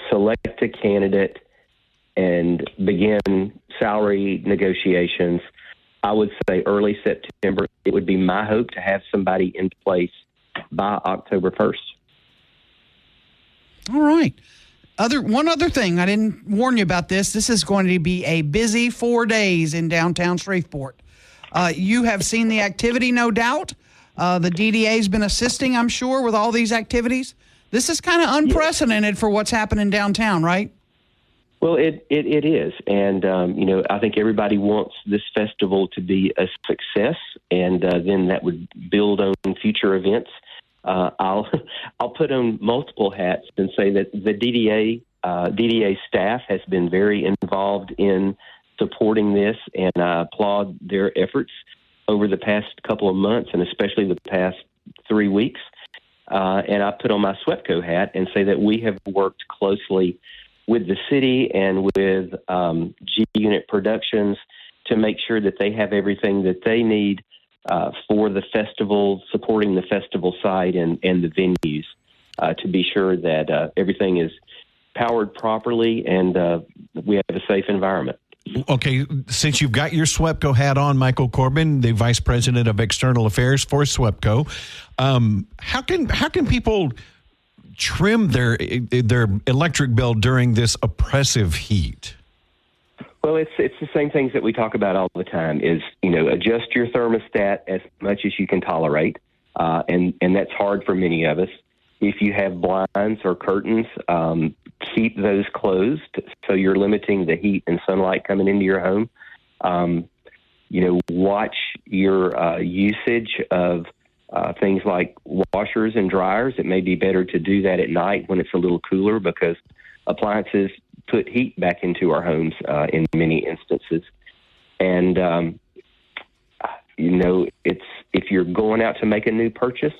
Speaker 9: select a candidate and begin salary negotiations. I would say early September. It would be my hope to have somebody in place by October 1st.
Speaker 4: All right. One other thing, I didn't warn you about this. This is going to be a busy 4 days in downtown Shreveport. You have seen the activity, no doubt. The DDA's been assisting, I'm sure, with all these activities. This is kind of unprecedented for what's happening downtown, right?
Speaker 9: Well, it is. And, I think everybody wants this festival to be a success, and then that would build on future events. I'll put on multiple hats and say that the DDA staff has been very involved in supporting this, and I applaud their efforts over the past couple of months, and especially the past 3 weeks. And I put on my SWEPCO hat and say that we have worked closely with the city and with G-Unit Productions to make sure that they have everything that they need for the festival, supporting the festival site and the venues to be sure that everything is powered properly and we have a safe environment.
Speaker 3: Okay, since you've got your SWEPCO hat on, Michael Corbin, the Vice President of External Affairs for SWEPCO, how can people trim their electric bill during this oppressive heat?
Speaker 9: Well, it's the same things that we talk about all the time is, adjust your thermostat as much as you can tolerate. And that's hard for many of us. If you have blinds or curtains, keep those closed so you're limiting the heat and sunlight coming into your home. Watch your usage of things like washers and dryers. It may be better to do that at night when it's a little cooler because appliances put heat back into our homes in many instances. And, if you're going out to make a new purchase,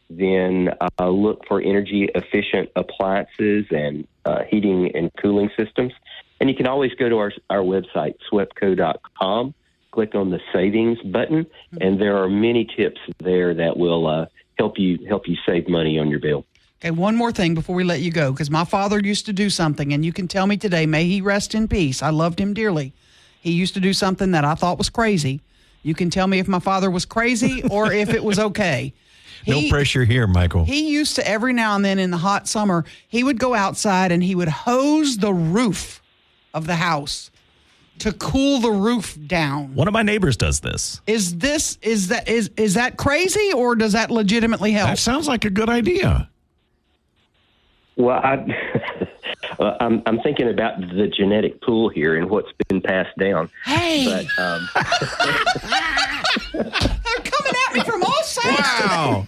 Speaker 9: then look for energy efficient appliances and heating and cooling systems. And you can always go to our website, swepco.com, click on the savings button, and there are many tips there that will help you save money on your bill.
Speaker 4: Okay, one more thing before we let you go, because my father used to do something, and you can tell me today, may he rest in peace. I loved him dearly. He used to do something that I thought was crazy. You can tell me if my father was crazy or if it was okay.
Speaker 3: No pressure here, Michael.
Speaker 4: He used to, every now and then in the hot summer, he would go outside and he would hose the roof of the house to cool the roof down.
Speaker 6: One of my neighbors does this.
Speaker 4: Is that crazy, or does that legitimately help?
Speaker 3: That sounds like a good idea.
Speaker 9: Well, I'm thinking about the genetic pool here and what's been passed down.
Speaker 4: Hey!
Speaker 9: But,
Speaker 4: they're coming at me from all sides.
Speaker 3: Wow.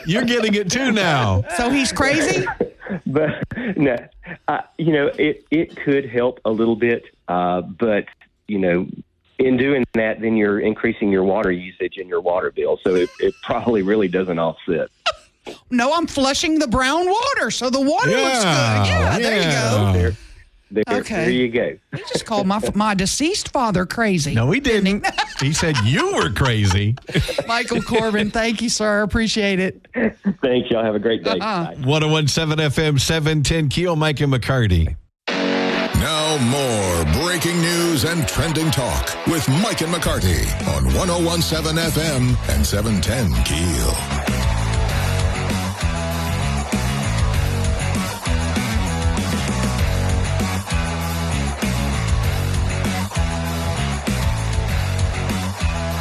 Speaker 3: You're getting it too now.
Speaker 4: So he's crazy?
Speaker 9: But no, it could help a little bit, but in doing that, then you're increasing your water usage and your water bill. So it probably really doesn't offset.
Speaker 4: No, I'm flushing the brown water, so the water looks good. Yeah, there you go.
Speaker 9: There you go.
Speaker 4: He just called my deceased father crazy.
Speaker 3: No, he didn't. He said you were crazy.
Speaker 4: Michael Corbin, thank you, sir. Appreciate it.
Speaker 9: Thanks. Y'all have a great day. Bye.
Speaker 3: 101.7 FM, 710 KEEL, Mike and McCarty.
Speaker 1: Now, Now more breaking news and trending talk with Mike and McCarty on 101.7 FM and 710 KEEL.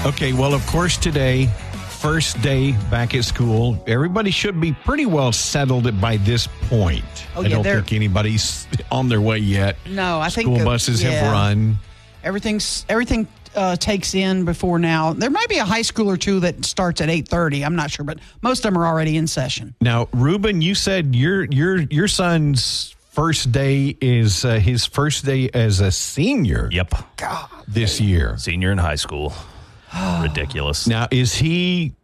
Speaker 3: Okay, well, of course, today, first day back at school, everybody should be pretty well settled by this point. I don't think anybody's on their way yet.
Speaker 4: No, I think
Speaker 3: school buses have run.
Speaker 4: Everything takes in before now. There might be a high school or two that starts at 8:30. I'm not sure, but most of them are already in session.
Speaker 3: Now, Ruben, you said your son's first day is his first day as a senior.
Speaker 6: Yep.
Speaker 4: God.
Speaker 3: This year.
Speaker 6: Senior in high school. Ridiculous.
Speaker 3: Now, does he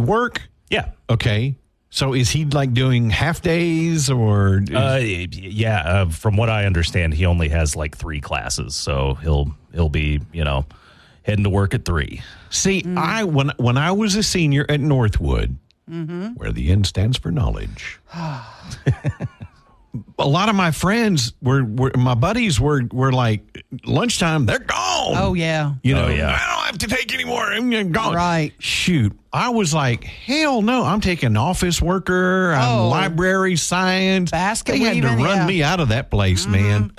Speaker 3: work?
Speaker 6: Yeah.
Speaker 3: Okay. So is he like doing half days or?
Speaker 6: From what I understand, he only has like 3 classes. So he'll be, heading to work at 3.
Speaker 3: See, when I was a senior at Northwood, where the N stands for knowledge, a lot of my friends my buddies were like, lunchtime, they're gone.
Speaker 4: Oh, yeah.
Speaker 3: I don't have to take any more. I'm gone.
Speaker 4: Right.
Speaker 3: Shoot. I was like, hell no. I'm taking office worker. I'm library science.
Speaker 4: Basket
Speaker 3: They had to
Speaker 4: weaving,
Speaker 3: run me out of that place, man.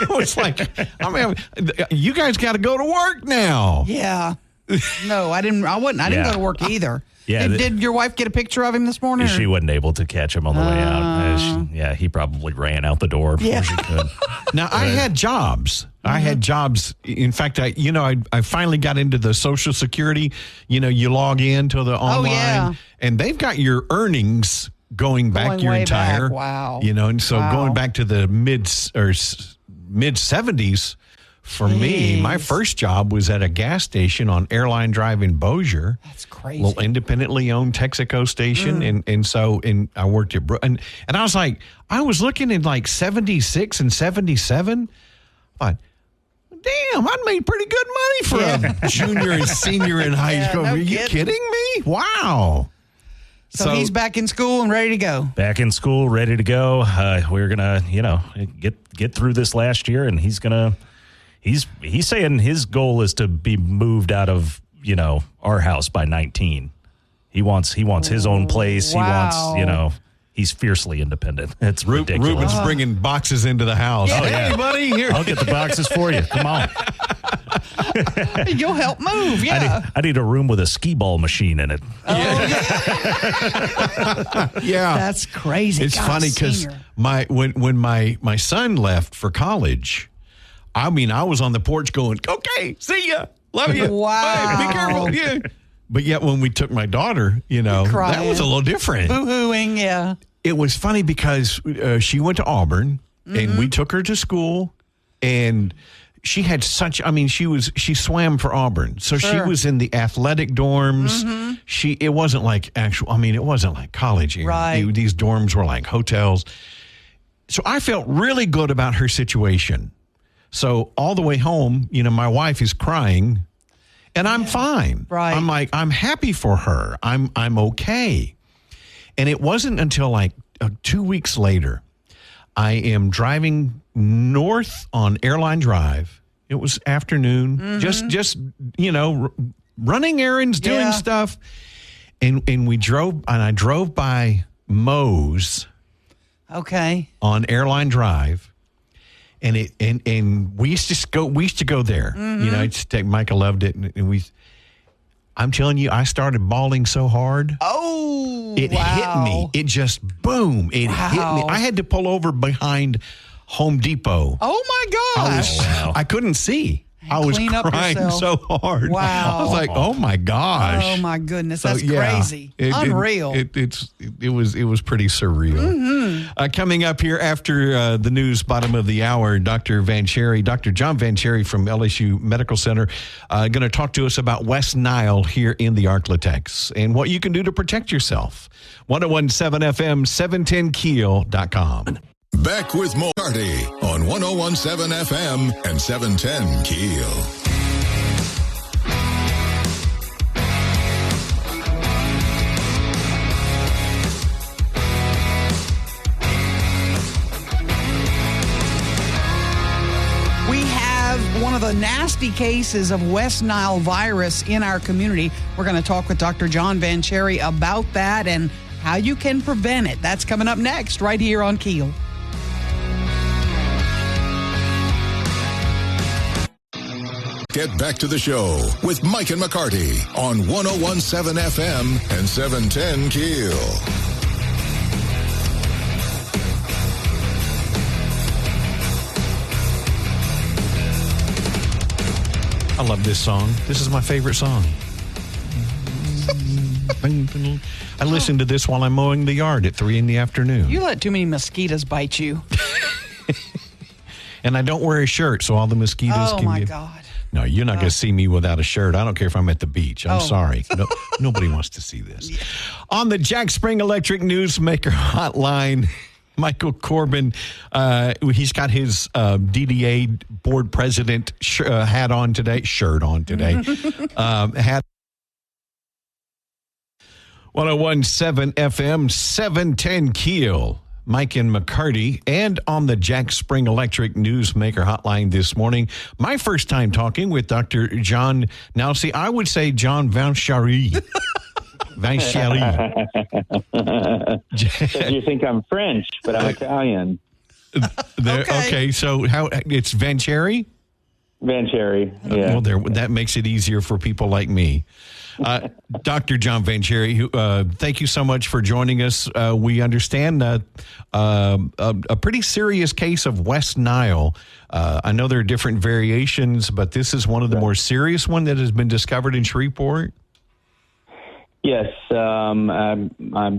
Speaker 3: I was like, you guys got to go to work now.
Speaker 4: Yeah. No, I didn't. I didn't go to work either.
Speaker 6: Yeah,
Speaker 4: did your wife get a picture of him this morning?
Speaker 6: She wasn't able to catch him on the way out. He probably ran out the door before she could.
Speaker 3: Now, I had jobs. I had jobs. In fact, I finally got into the Social Security. You log in to the online, and they've got your earnings going back your entire.
Speaker 4: Back. Wow.
Speaker 3: And so going back to the mid 70s. For me, my first job was at a gas station on Airline Drive in Bossier.
Speaker 4: That's crazy.
Speaker 3: A little independently owned Texaco station. And I worked at, and I was like, I was looking at like 76 and 77. I thought, damn, I made pretty good money for a junior and senior in high school. Are you kidding me? Wow.
Speaker 4: So he's back in school and ready to go.
Speaker 6: Back in school, ready to go. We're going to, get through this last year, and he's going to. He's saying his goal is to be moved out of, our house by 19. He wants his own place.
Speaker 4: Wow.
Speaker 6: He wants, he's fiercely independent. It's ridiculous.
Speaker 3: Ruben's bringing boxes into the house.
Speaker 6: Oh, yeah.
Speaker 3: Hey, buddy, here.
Speaker 6: I'll get the boxes for you. Come on.
Speaker 4: You'll help move, yeah.
Speaker 6: I need a room with a skee ball machine in it.
Speaker 3: Yeah.
Speaker 4: That's crazy.
Speaker 3: It's funny because when my son left for college, I was on the porch going, okay, see ya. Love you.
Speaker 4: Wow.
Speaker 3: Bye. Be careful. Yeah. But yet when we took my daughter, that was a little different.
Speaker 4: Boo-hooing, yeah.
Speaker 3: It was funny because she went to Auburn and we took her to school and she had she swam for Auburn. So she was in the athletic dorms. It wasn't like it wasn't like college.
Speaker 4: Right.
Speaker 3: These dorms were like hotels. So I felt really good about her situation. So all the way home, my wife is crying, and I'm fine.
Speaker 4: Right.
Speaker 3: I'm like, I'm happy for her. I'm okay. And it wasn't until like 2 weeks later, I am driving north on Airline Drive. It was afternoon, just running errands, doing stuff, and I drove by Moe's.
Speaker 4: Okay.
Speaker 3: On Airline Drive. And we used to go there. I used to take Micah loved it, and I'm telling you, I started bawling so hard.
Speaker 4: Oh,
Speaker 3: it hit me. It just boom. It hit me. I had to pull over behind Home Depot.
Speaker 4: Oh my gosh!
Speaker 3: I couldn't see. I was crying so hard.
Speaker 4: Wow.
Speaker 3: I was like, oh my gosh.
Speaker 4: Oh my goodness. That's crazy. Unreal.
Speaker 3: It was pretty surreal. Coming up here after the news, bottom of the hour, Dr. John Vancherry from LSU Medical Center, going to talk to us about West Nile here in the Arklatex and what you can do to protect yourself. 101.7 FM, 710KEEL.com.
Speaker 1: Back with McCarty on 101.7 FM and 710 KEEL.
Speaker 4: the nasty cases of West Nile virus in our community. We're going to talk with Dr. John Vancheri about that and how you can prevent it. That's coming up next right here on KEEL.
Speaker 1: Get back to the show with Mike and McCarty on 101.7 FM and 710 KEEL.
Speaker 3: I love this song. This is my favorite song. I listen to this while I'm mowing the yard at 3 in the afternoon.
Speaker 4: You let too many mosquitoes bite you.
Speaker 3: And I don't wear a shirt, so all the mosquitoes
Speaker 4: Oh,
Speaker 3: can
Speaker 4: my
Speaker 3: get...
Speaker 4: God.
Speaker 3: No, you're not going to see me without a shirt. I don't care if I'm at the beach. I'm sorry. Nobody wants to see this. Yeah. On the Jack Spring Electric Newsmaker hotline, Michael Corbin, he's got his DDA board president shirt on today. Hat 101.7 FM, 710 KEEL. Mike and McCarty, and on the Jack Spring Electric Newsmaker hotline this morning. My first time talking with Dr. John. Now, see, I would say John Vancheri.
Speaker 7: You think I'm French, but I'm Italian.
Speaker 3: Okay, so how it's Vancheri?
Speaker 7: Vancheri, yeah.
Speaker 3: Well, that makes it easier for people like me. Dr. John Vancheri, thank you so much for joining us. We understand a pretty serious case of West Nile. I know there are different variations, but this is one of the more serious one that has been discovered in Shreveport.
Speaker 7: Yes, I'm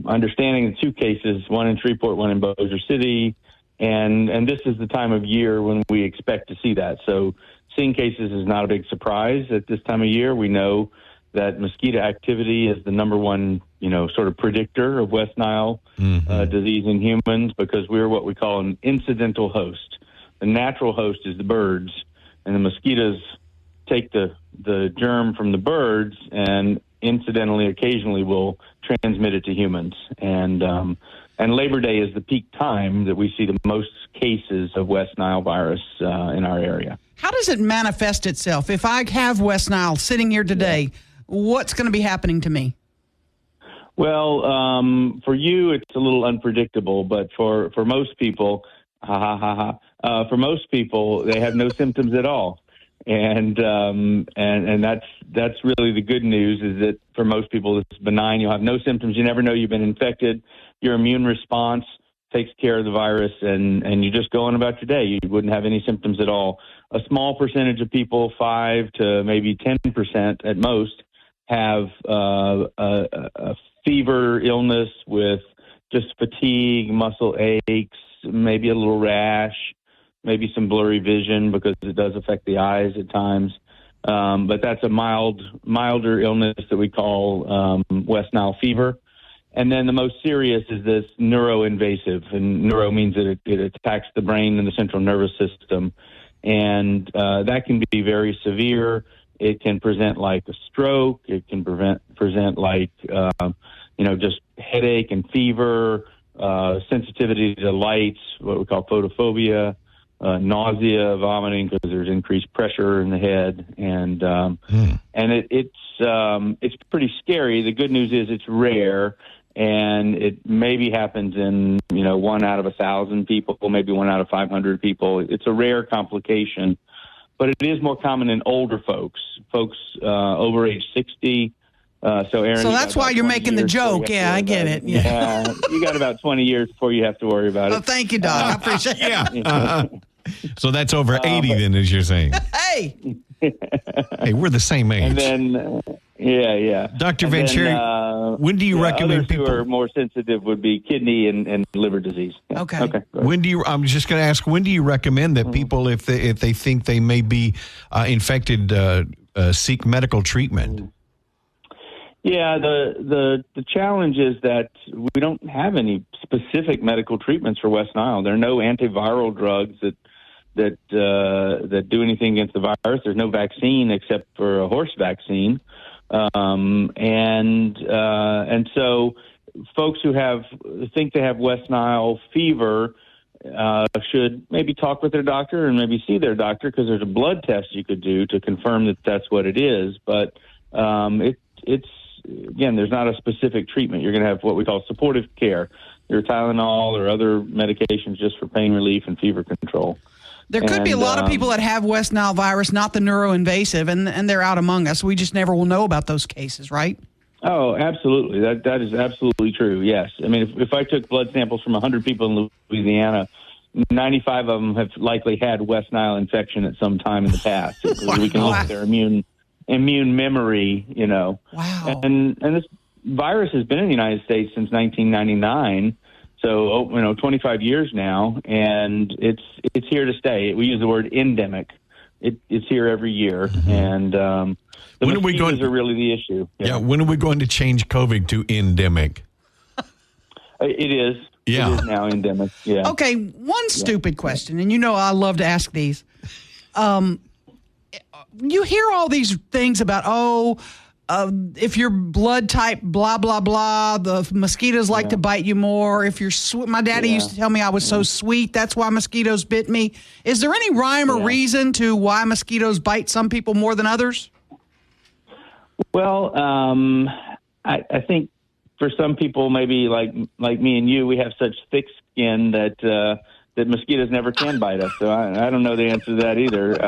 Speaker 7: understanding the two cases, one in Shreveport, one in Bossier City, and this is the time of year when we expect to see that. So seeing cases is not a big surprise at this time of year. We know that mosquito activity is the number one, sort of predictor of West Nile disease in humans, because we're what we call an incidental host. The natural host is the birds, and the mosquitoes take the germ from the birds and incidentally, occasionally, will transmit it to humans. And Labor Day is the peak time that we see the most cases of West Nile virus in our area.
Speaker 4: How does it manifest itself? If I have West Nile sitting here today, what's going to be happening to me?
Speaker 7: Well, for you, it's a little unpredictable, but for most people, for most people, they have no symptoms at all. And that's really the good news, is that for most people, it's benign. You'll have no symptoms. You never know you've been infected. Your immune response takes care of the virus, and you just go on about your day. You wouldn't have any symptoms at all. A small percentage of people, 5 to maybe 10% at most, have a fever illness with just fatigue, muscle aches, maybe a little rash, maybe some blurry vision because it does affect the eyes at times. But that's a milder illness that we call West Nile fever. And then the most serious is this neuroinvasive, and neuro means that it attacks the brain and the central nervous system. And that can be very severe. It can present like a stroke. It can present like, just headache and fever, sensitivity to lights, what we call photophobia, nausea, vomiting because there's increased pressure in the head. And it's pretty scary. The good news is it's rare. And it maybe happens in, 1 out of 1,000 people, maybe 1 out of 500 people. It's a rare complication, but it is more common in older folks over age 60. So
Speaker 4: that's why you're making the joke. Yeah, I get it.
Speaker 7: Yeah, you got about 20 years before you have to worry about it.
Speaker 4: Oh, thank you, Doc. I appreciate it.
Speaker 3: So that's over 80 then, as you're saying.
Speaker 4: Hey,
Speaker 3: we're the same age.
Speaker 7: And then, yeah.
Speaker 3: Dr. Vancheri, when do you recommend people
Speaker 7: who are more sensitive would be kidney and liver disease? Yeah.
Speaker 4: Okay.
Speaker 3: I'm just going to ask, when do you recommend that people, if they think they may be infected, seek medical treatment?
Speaker 7: Yeah, the challenge is that we don't have any specific medical treatments for West Nile. There are no antiviral drugs that do anything against the virus. There's no vaccine except for a horse vaccine, and so folks who think they have West Nile fever, should maybe talk with their doctor and maybe see their doctor, because there's a blood test you could do to confirm that that's what it is. But it's again, there's not a specific treatment. You're going to have what we call supportive care, your Tylenol or other medications just for pain relief and fever control.
Speaker 4: There could be a lot of people that have West Nile virus, not the neuroinvasive, and they're out among us. We just never will know about those cases, right?
Speaker 7: Oh, absolutely. That is absolutely true, yes. I mean, if I took blood samples from 100 people in Louisiana, 95 of them have likely had West Nile infection at some time in the past. We can look at their immune memory, you know.
Speaker 4: Wow.
Speaker 7: And this virus has been in the United States since 1999. So, 25 years now, and it's here to stay. We use the word endemic. It's here every year, and the
Speaker 3: when are we going?
Speaker 7: Are really the issue.
Speaker 3: Yeah. When are we going to change COVID to endemic?
Speaker 7: It is.
Speaker 3: Yeah.
Speaker 7: It is now endemic. Yeah.
Speaker 4: Okay. One stupid question, and I love to ask these. You hear all these things about if your blood type, blah, blah, blah, the mosquitoes like to bite you more. If you're my daddy used to tell me I was so sweet, that's why mosquitoes bit me. Is there any rhyme or reason to why mosquitoes bite some people more than others?
Speaker 7: Well, I think for some people, maybe like me and you, we have such thick skin that mosquitoes never can bite us. So I don't know the answer to that either.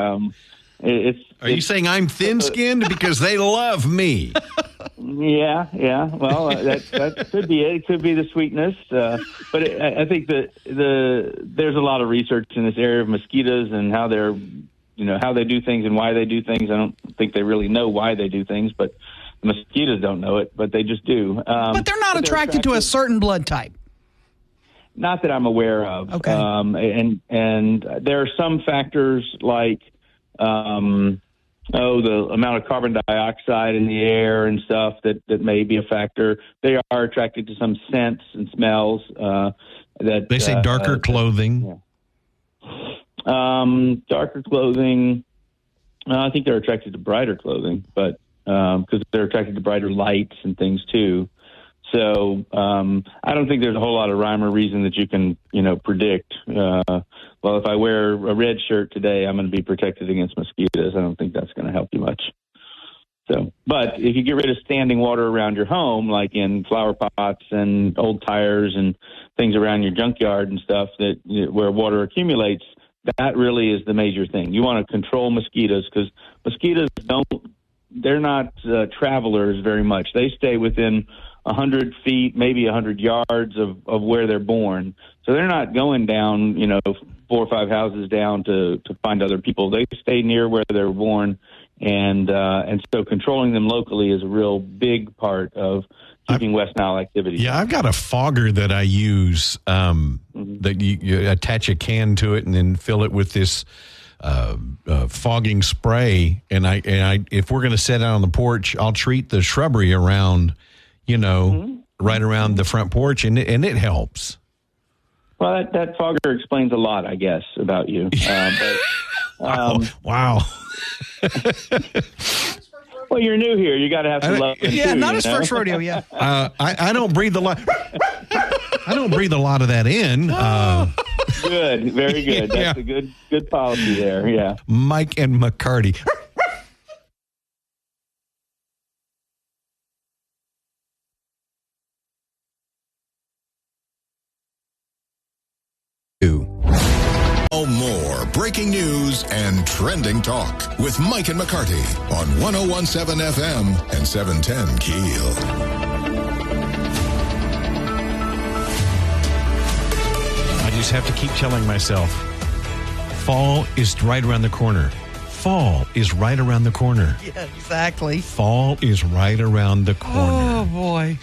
Speaker 7: Are
Speaker 3: you saying I'm thin-skinned because they love me?
Speaker 7: Yeah. Well, that could be it. It could be the sweetness. But I think that there's a lot of research in this area of mosquitoes and how they're, how they do things and why they do things. I don't think they really know why they do things, but the mosquitoes don't know it, but they just do.
Speaker 4: But they're not attracted to a certain blood type.
Speaker 7: Not that I'm aware of.
Speaker 4: Okay.
Speaker 7: And there are some factors like, the amount of carbon dioxide in the air and stuff that may be a factor. They are attracted to some scents and smells. That
Speaker 3: they say darker clothing.
Speaker 7: Darker clothing. I think they're attracted to brighter clothing, but because they're attracted to brighter lights and things too. So I don't think there's a whole lot of rhyme or reason that you can, predict. Well, if I wear a red shirt today, I'm going to be protected against mosquitoes. I don't think that's going to help you much. So, but if you get rid of standing water around your home, like in flower pots and old tires and things around your junkyard and stuff where water accumulates, that really is the major thing. You want to control mosquitoes because mosquitoes they're not travelers very much. They stay within 100 feet, maybe 100 yards of where they're born. So they're not going down, 4 or 5 houses down to find other people. They stay near where they're born. And so controlling them locally is a real big part of keeping West Nile activity.
Speaker 3: Yeah, I've got a fogger that I use that you attach a can to it and then fill it with this fogging spray. And I if we're going to set out on the porch, I'll treat the shrubbery around, right around the front porch, and it helps.
Speaker 7: Well, that fogger explains a lot, I guess, about you.
Speaker 3: Wow.
Speaker 7: Well, you're new here. You got to have some love.
Speaker 4: Yeah, not his first rodeo. Yeah.
Speaker 3: I don't breathe a lot. I don't breathe a lot of that in.
Speaker 7: Good, very good. That's a good policy there. Yeah.
Speaker 3: Mike and McCarty.
Speaker 1: More breaking news and trending talk with Mike and McCarty on 101.7 FM and 710 KEEL.
Speaker 3: I just have to keep telling myself, fall is right around the corner. Fall is right around the corner.
Speaker 4: Yeah, exactly.
Speaker 3: Fall is right around the corner.
Speaker 4: Oh, boy.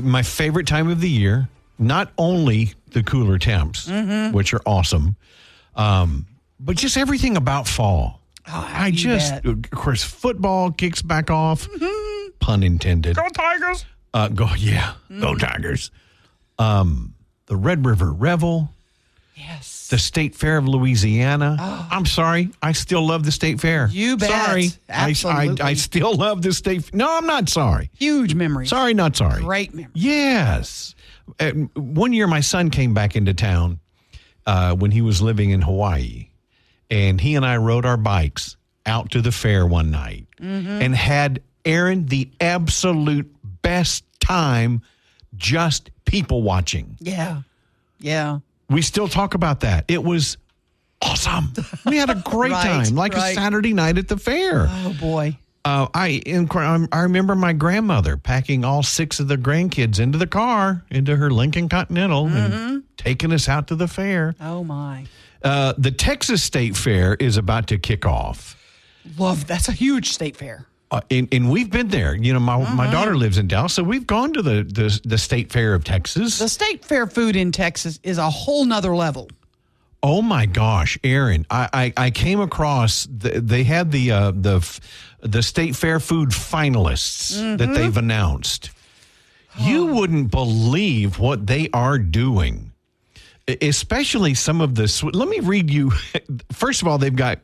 Speaker 3: My favorite time of the year, not only the cooler temps, which are awesome, but just everything about fall. Of course, football kicks back off, pun intended.
Speaker 4: Go Tigers!
Speaker 3: Go Tigers. The Red River Revel.
Speaker 4: Yes.
Speaker 3: The State Fair of Louisiana. Oh. I'm sorry. I still love the State Fair.
Speaker 4: You bet.
Speaker 3: Sorry.
Speaker 4: Absolutely.
Speaker 3: I still love the State. No, I'm not sorry.
Speaker 4: Huge memories.
Speaker 3: Sorry, not sorry.
Speaker 4: Great memories.
Speaker 3: Yes. One year, my son came back into town, when he was living in Hawaii. And he and I rode our bikes out to the fair one night and had, Aaron, the absolute best time just people watching.
Speaker 4: Yeah. Yeah.
Speaker 3: We still talk about that. It was awesome. We had a great time, like a Saturday night at the fair.
Speaker 4: Oh, boy.
Speaker 3: I remember my grandmother packing all 6 of the grandkids into the car, into her Lincoln Continental, and taking us out to the fair.
Speaker 4: Oh, my.
Speaker 3: The Texas State Fair is about to kick off.
Speaker 4: That's a huge state fair.
Speaker 3: And we've been there. You know, my daughter lives in Dallas, so we've gone to the State Fair of Texas.
Speaker 4: The state fair food in Texas is a whole nother level.
Speaker 3: Oh my gosh, Aaron! I came across they had the State Fair food finalists that they've announced. You wouldn't believe what they are doing, especially some of the. Let me read you. First of all, they've got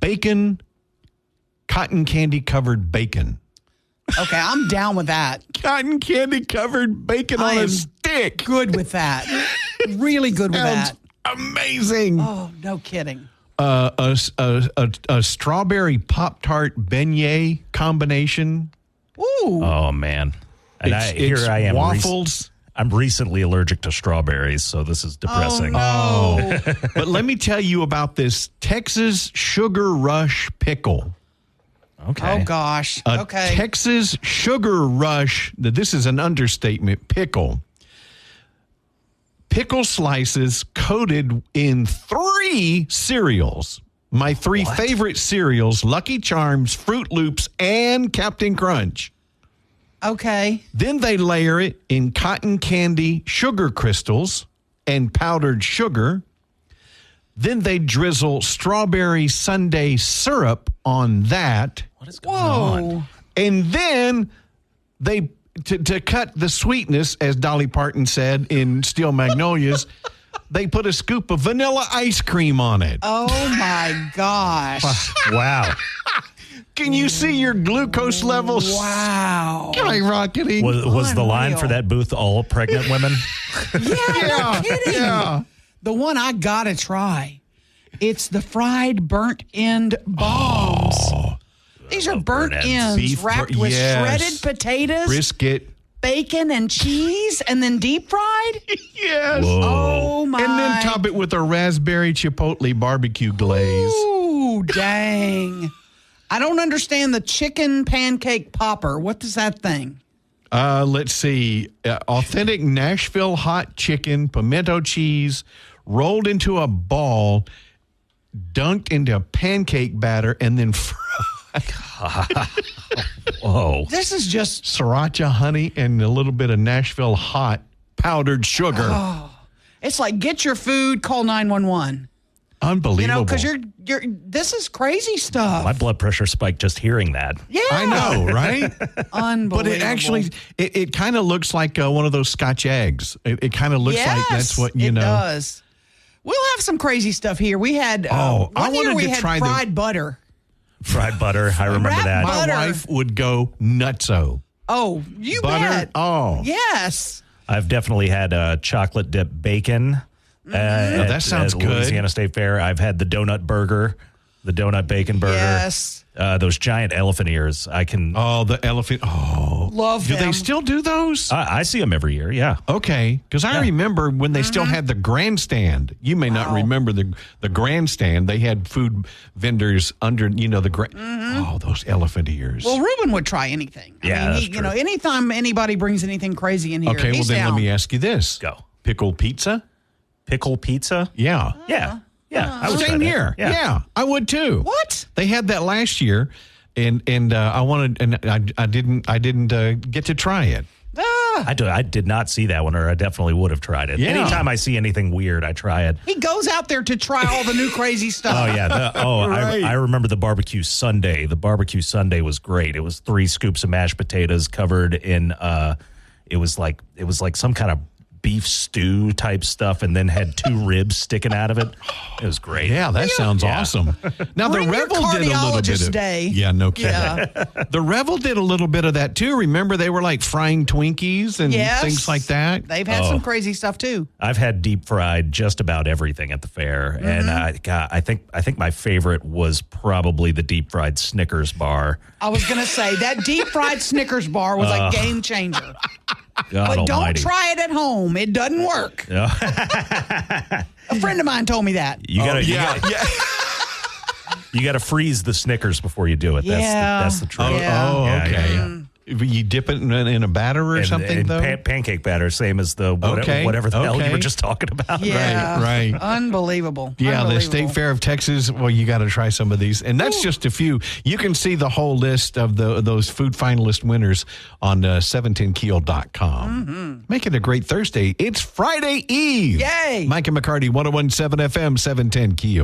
Speaker 3: bacon. Cotton candy covered bacon.
Speaker 4: Okay, I'm down with that.
Speaker 3: Cotton candy covered bacon on a stick.
Speaker 4: Good with that. Really good with that.
Speaker 3: Amazing.
Speaker 4: Oh, no kidding.
Speaker 3: A strawberry Pop-Tart beignet combination.
Speaker 4: Ooh.
Speaker 6: Oh, man. And
Speaker 3: it's
Speaker 6: I am.
Speaker 3: Waffles.
Speaker 6: I'm recently allergic to strawberries, so this is depressing.
Speaker 4: Oh, no.
Speaker 3: But let me tell you about this Texas Sugar Rush pickle.
Speaker 6: Okay.
Speaker 4: Oh, gosh. Okay.
Speaker 3: Texas Sugar Rush, this is an understatement, pickle. Pickle slices coated in 3 cereals. My 3 favorite cereals, Lucky Charms, Fruit Loops, and Captain Crunch.
Speaker 4: Okay.
Speaker 3: Then they layer it in cotton candy sugar crystals and powdered sugar. Then they drizzle strawberry sundae syrup on that.
Speaker 6: What is going on?
Speaker 3: And then they, to cut the sweetness, as Dolly Parton said in Steel Magnolias, they put a scoop of vanilla ice cream on it.
Speaker 4: Oh, my gosh.
Speaker 6: Wow.
Speaker 3: Can you see your glucose levels?
Speaker 4: Wow.
Speaker 3: Skyrocketing.
Speaker 6: Was the line for that booth all pregnant women?
Speaker 4: No kidding.
Speaker 3: Yeah.
Speaker 4: The one I got to try, it's the fried burnt end bombs. These are burnt ends
Speaker 3: Beef
Speaker 4: wrapped with shredded potatoes,
Speaker 3: brisket,
Speaker 4: bacon, and cheese, and then deep fried?
Speaker 3: Yes.
Speaker 6: Whoa.
Speaker 4: Oh, my.
Speaker 3: And then top it with a raspberry chipotle barbecue glaze.
Speaker 4: Ooh, dang. I don't understand the chicken pancake popper. What is that thing?
Speaker 3: Let's see. Authentic Nashville hot chicken, pimento cheese, rolled into a ball, dunked into pancake batter, and then fried.
Speaker 6: Whoa.
Speaker 4: This is just
Speaker 3: Sriracha honey and a little bit of Nashville hot powdered sugar.
Speaker 4: it's like get your food, call 911.
Speaker 3: Unbelievable.
Speaker 4: You know, because you're this is crazy stuff.
Speaker 6: My blood pressure spiked just hearing that.
Speaker 4: Yeah.
Speaker 3: I know, right?
Speaker 4: Unbelievable.
Speaker 3: But it actually, it kind of looks like one of those Scotch eggs. It kind of looks like that's what, you know.
Speaker 4: It does. We'll have some crazy stuff here. We had
Speaker 3: I
Speaker 4: one year
Speaker 3: wanted
Speaker 4: we
Speaker 3: to
Speaker 4: had
Speaker 3: try
Speaker 4: fried butter.
Speaker 6: Fried butter. I remember
Speaker 4: Wrapped
Speaker 6: that.
Speaker 3: My
Speaker 4: butter.
Speaker 3: wife would go nutso.
Speaker 4: Oh, you
Speaker 3: Butter?
Speaker 4: bet.
Speaker 3: Oh.
Speaker 4: Yes.
Speaker 6: I've definitely had chocolate dip bacon.
Speaker 3: That sounds
Speaker 6: at
Speaker 3: good.
Speaker 6: Louisiana State Fair. I've had the donut burger, the donut bacon burger.
Speaker 4: Yes.
Speaker 6: Those giant elephant ears. I can.
Speaker 3: Oh, the elephant. Oh.
Speaker 4: Love
Speaker 3: Do
Speaker 4: them.
Speaker 3: they still do those?
Speaker 6: I see them every year. Yeah.
Speaker 3: Okay, because I remember when they still had the grandstand. You may not remember the grandstand. They had food vendors under, the Oh, those elephant ears.
Speaker 4: Well, Ruben would try anything. I
Speaker 6: Yeah,
Speaker 4: mean,
Speaker 6: that's true.
Speaker 4: anytime anybody brings anything crazy in here,
Speaker 3: okay, well
Speaker 4: he's
Speaker 3: then
Speaker 4: down.
Speaker 3: let me ask you this:
Speaker 6: Go.
Speaker 3: Pickled pizza?
Speaker 6: Pickle pizza.
Speaker 3: Yeah.
Speaker 6: Yeah. Yeah. I would try
Speaker 3: Same
Speaker 6: that.
Speaker 3: here. Yeah, I would too.
Speaker 4: What?
Speaker 3: They had that last year, and I wanted, and I didn't get to try it.
Speaker 6: I did not see that one, or I definitely would have tried it.
Speaker 3: Yeah.
Speaker 6: Anytime I see anything weird, I try it.
Speaker 4: He goes out there to try all the new crazy stuff.
Speaker 6: Oh yeah.
Speaker 3: Right.
Speaker 6: I remember the barbecue sundae. The barbecue sundae was great. It was 3 scoops of mashed potatoes covered in it was like some kind of beef stew type stuff and then had 2 ribs sticking out of it. It was great.
Speaker 3: Yeah, that sounds awesome. Now, the
Speaker 4: Bring your
Speaker 3: Revel did a little bit
Speaker 4: cardiologist
Speaker 3: of
Speaker 4: day.
Speaker 3: Yeah, no kidding.
Speaker 4: Yeah.
Speaker 3: The Revel did a little bit of that too. Remember, they were like frying Twinkies and
Speaker 4: Yes.
Speaker 3: things like that.
Speaker 4: They've had some crazy stuff too.
Speaker 6: I've had deep fried just about everything at the fair, and I think my favorite was probably the deep fried Snickers bar.
Speaker 4: I was going to say that deep fried Snickers bar was a game changer.
Speaker 6: God
Speaker 4: But don't
Speaker 6: almighty.
Speaker 4: try it at home. It doesn't work. A friend of mine told me that.
Speaker 6: You gotta, you gotta freeze the Snickers before you do it. That's the trick.
Speaker 4: Yeah.
Speaker 3: Oh,
Speaker 6: Yeah,
Speaker 3: okay.
Speaker 6: yeah.
Speaker 3: You dip it in a batter or something, though?
Speaker 6: Pancake batter, same as the whatever the hell you were just talking about.
Speaker 4: Yeah.
Speaker 3: Right.
Speaker 4: Unbelievable.
Speaker 3: Yeah, the
Speaker 4: Unbelievable.
Speaker 3: State Fair of Texas. Well, you got to try some of these, and that's just a few. You can see the whole list of those food finalist winners on 710keel.com. Make it a great Thursday. It's Friday Eve.
Speaker 4: Yay!
Speaker 3: Mike and McCarty, 101.7 FM, 710 Keel.